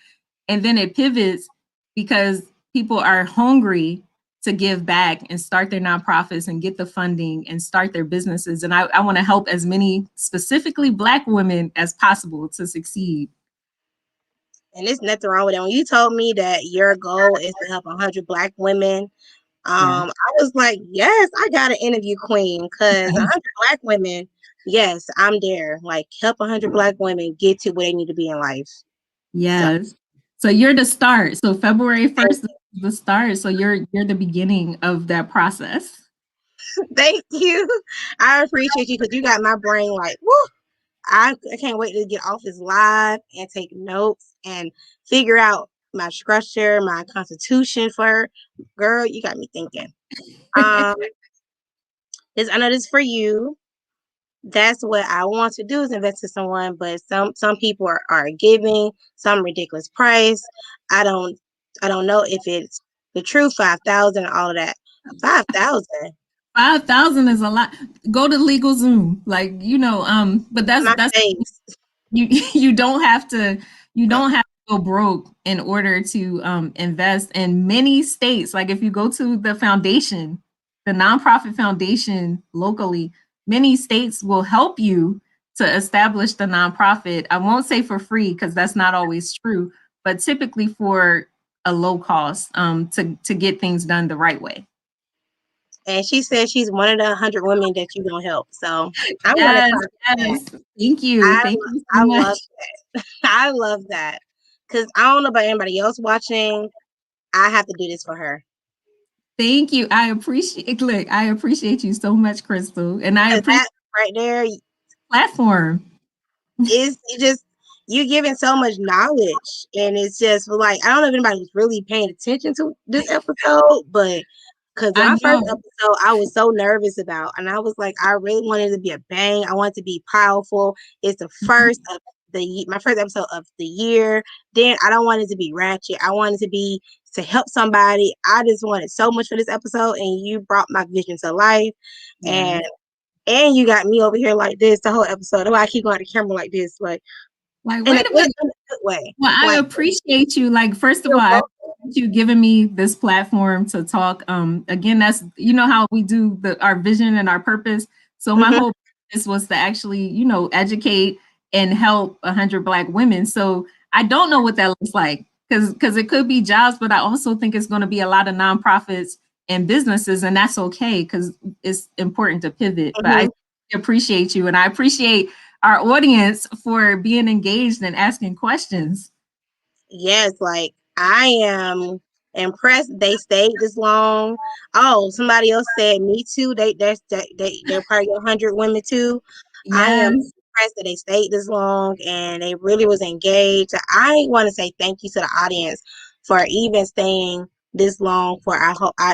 and then it pivots because people are hungry to give back and start their nonprofits and get the funding and start their businesses. And I want to help as many specifically Black women as possible to succeed. And there's nothing wrong with it. When you told me that your goal is to help 100 Black women, Yeah. I was like, yes, I got an interview queen because 100 Black women, yes, I'm there. Like help 100 Black women get to where they need to be in life. Yes. So you're the start. So February 1st is the start. So you're the beginning of that process. Thank you. I appreciate you because you got my brain like, woo. I can't wait to get off this live and take notes and figure out my structure, my constitution for her. Girl, you got me thinking. I know this for you. That's what I want to do is invest in someone, but some people are giving some ridiculous price. I don't know if it's the true 5,000 and all of that. 5,000. 5,000 is a lot. Go to LegalZoom. Like, but My that's face. you you don't have to go broke in order to invest in many states. Like if you go to the foundation, the nonprofit foundation locally, many states will help you to establish the nonprofit. I won't say for free because that's not always true, but typically for a low cost to get things done the right way. And she said she's one of the 100 women that you gonna help. So I want to Yes, talk yes. that. Thank you. Thank you so I much. love that. I love that because I don't know about anybody else watching. I have to do this for her. Thank you. I appreciate you so much, Crystal. And I 'Cause appreciate that right there the platform. is just you giving so much knowledge, and it's just like I don't know if anybody was really paying attention to this episode, but because I my first know. episode I was so nervous about, and I was like, I really wanted it to be a bang. I want it to be powerful. It's the first of my first episode of the year. Then I don't want it to be ratchet. I want it to be to help somebody. I just wanted so much for this episode, and you brought my vision to life. Yeah. And you got me over here like this the whole episode. That's why I keep going to the camera like this, like Like, in a wait a minute. good way. Well, I Like appreciate you. Like, first of you're all, I welcome. appreciate you giving me this platform to talk. Again, that's how we do our vision and our purpose. So my Mhm. whole purpose was to actually, educate and help 100 Black women. So I don't know what that looks like because it could be jobs, but I also think it's going to be a lot of nonprofits and businesses, and that's okay because it's important to pivot. But I Mhm. appreciate you, and I appreciate our audience for being engaged and asking questions. Yes, like I am impressed they stayed this long. Oh, somebody else said me too. They're probably 100 women too. I am Yes, impressed that they stayed this long and they really was engaged. I want to say thank you to the audience for even staying this long for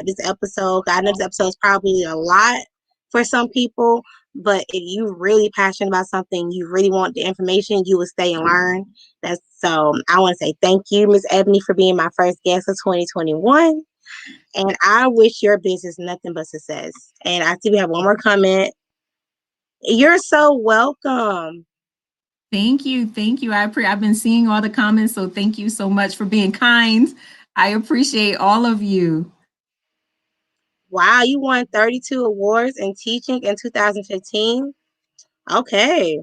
this episode. I know this episode is probably a lot for some people, but if you really passionate about something, you really want the information, you will stay and learn. That's so I want to say thank you, Miss Ebony, for being my first guest of 2021. And I wish your business nothing but success. And I see we have one more comment. You're so welcome. thank you, thank you. I've been seeing all the comments, so thank you so much for being kind. I appreciate all of you. Wow, you won 32 awards in teaching in 2015. Okay.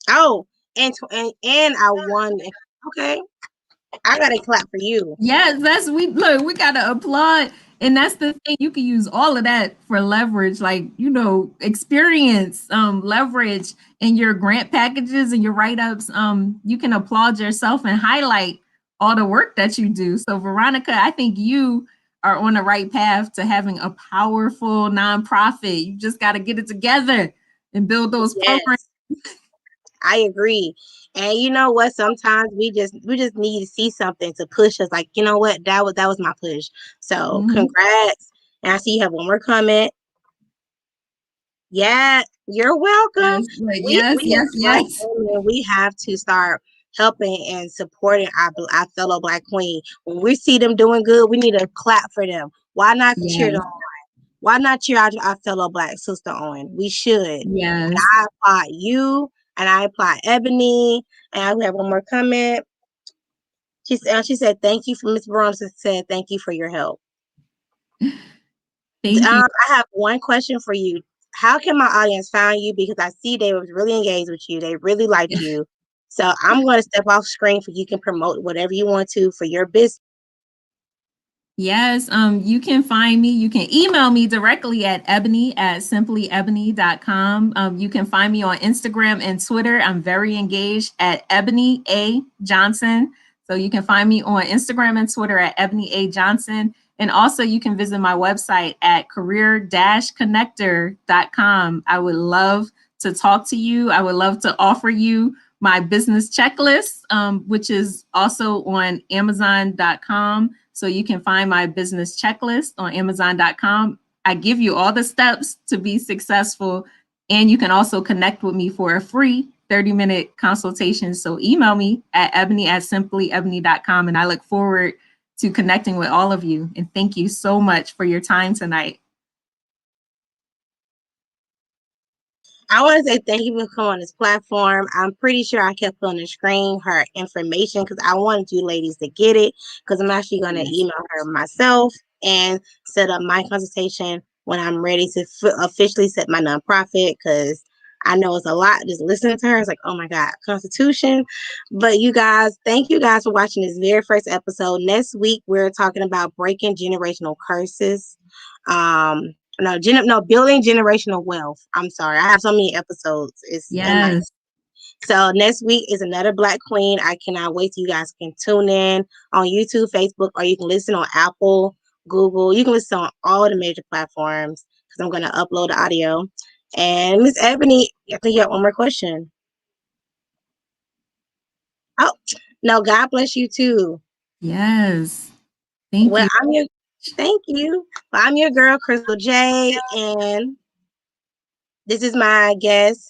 Oh, and I won. Okay. I gotta clap for you. Yes, we gotta applaud. And that's the thing, you can use all of that for leverage, like experience, leverage in your grant packages and your write-ups. You can applaud yourself and highlight all the work that you do. So Veronica, I think you are on the right path to having a powerful nonprofit. You just got to get it together and build those programs. Yes. I agree. And you know what? Sometimes we just need to see something to push us. Like, you know what? That was my push. So Mhm. congrats. And I see you have one more comment. Yeah, you're welcome. Yes, like, We yes, we yes, as Black yes. women, we have to start helping and supporting our fellow Black queen. When we see them doing good, we need to clap for them. Why not cheer them? Yes, Why not cheer our fellow Black sister on? We should. And yes. I applaud you, and I applaud Ebony, and we have one more comment. She said, thank you for Miss Bronson said, thank you for your help. Thank you. I have one question for you. How can my audience find you? Because I see they was really engaged with you. They really liked you. So I'm going to step off screen for you can promote whatever you want to for your business. Yes, you can find me. You can email me directly at ebony@simplyebony.com. You can find me on Instagram and Twitter. I'm very engaged at Ebony A. Johnson. So you can find me on Instagram and Twitter at Ebony A. Johnson. And also you can visit my website at career-connector.com. I would love to talk to you. I would love to offer you my business checklist, which is also on Amazon.com. So you can find my business checklist on Amazon.com. I give you all the steps to be successful. And you can also connect with me for a free 30-minute consultation. So email me at ebony@simplyebony.com. And I look forward to connecting with all of you. And thank you so much for your time tonight. I want to say thank you for coming on this platform. I'm pretty sure I kept on the screen her information because I wanted you ladies to get it because I'm actually going to Yes. email her myself and set up my consultation when I'm ready to officially set my nonprofit because I know it's a lot just listening to her. It's like, oh my God, Constitution. But you guys, thank you guys for watching this very first episode. Next week, we're talking about breaking generational curses. No, building generational wealth. I'm sorry, I have so many episodes. It's in my Yes. so next week is another Black Queen. I cannot wait till you guys can tune in on YouTube, Facebook, or you can listen on Apple, Google. You can listen on all the major platforms because I'm going to upload the audio. And Miss Ebony, I think you have one more question. Oh, no, God bless you too. Yes. Thank Well, you. thank you. Well, I'm your girl, Crystal J, and this is my guest,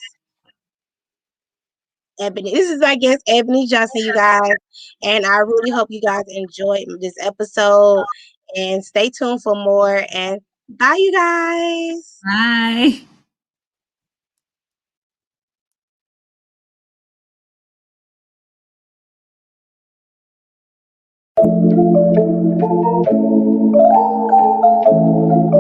Ebony. This is my guest, Ebony Johnson, you guys. And I really hope you guys enjoyed this episode. And stay tuned for more. And bye, you guys. Bye.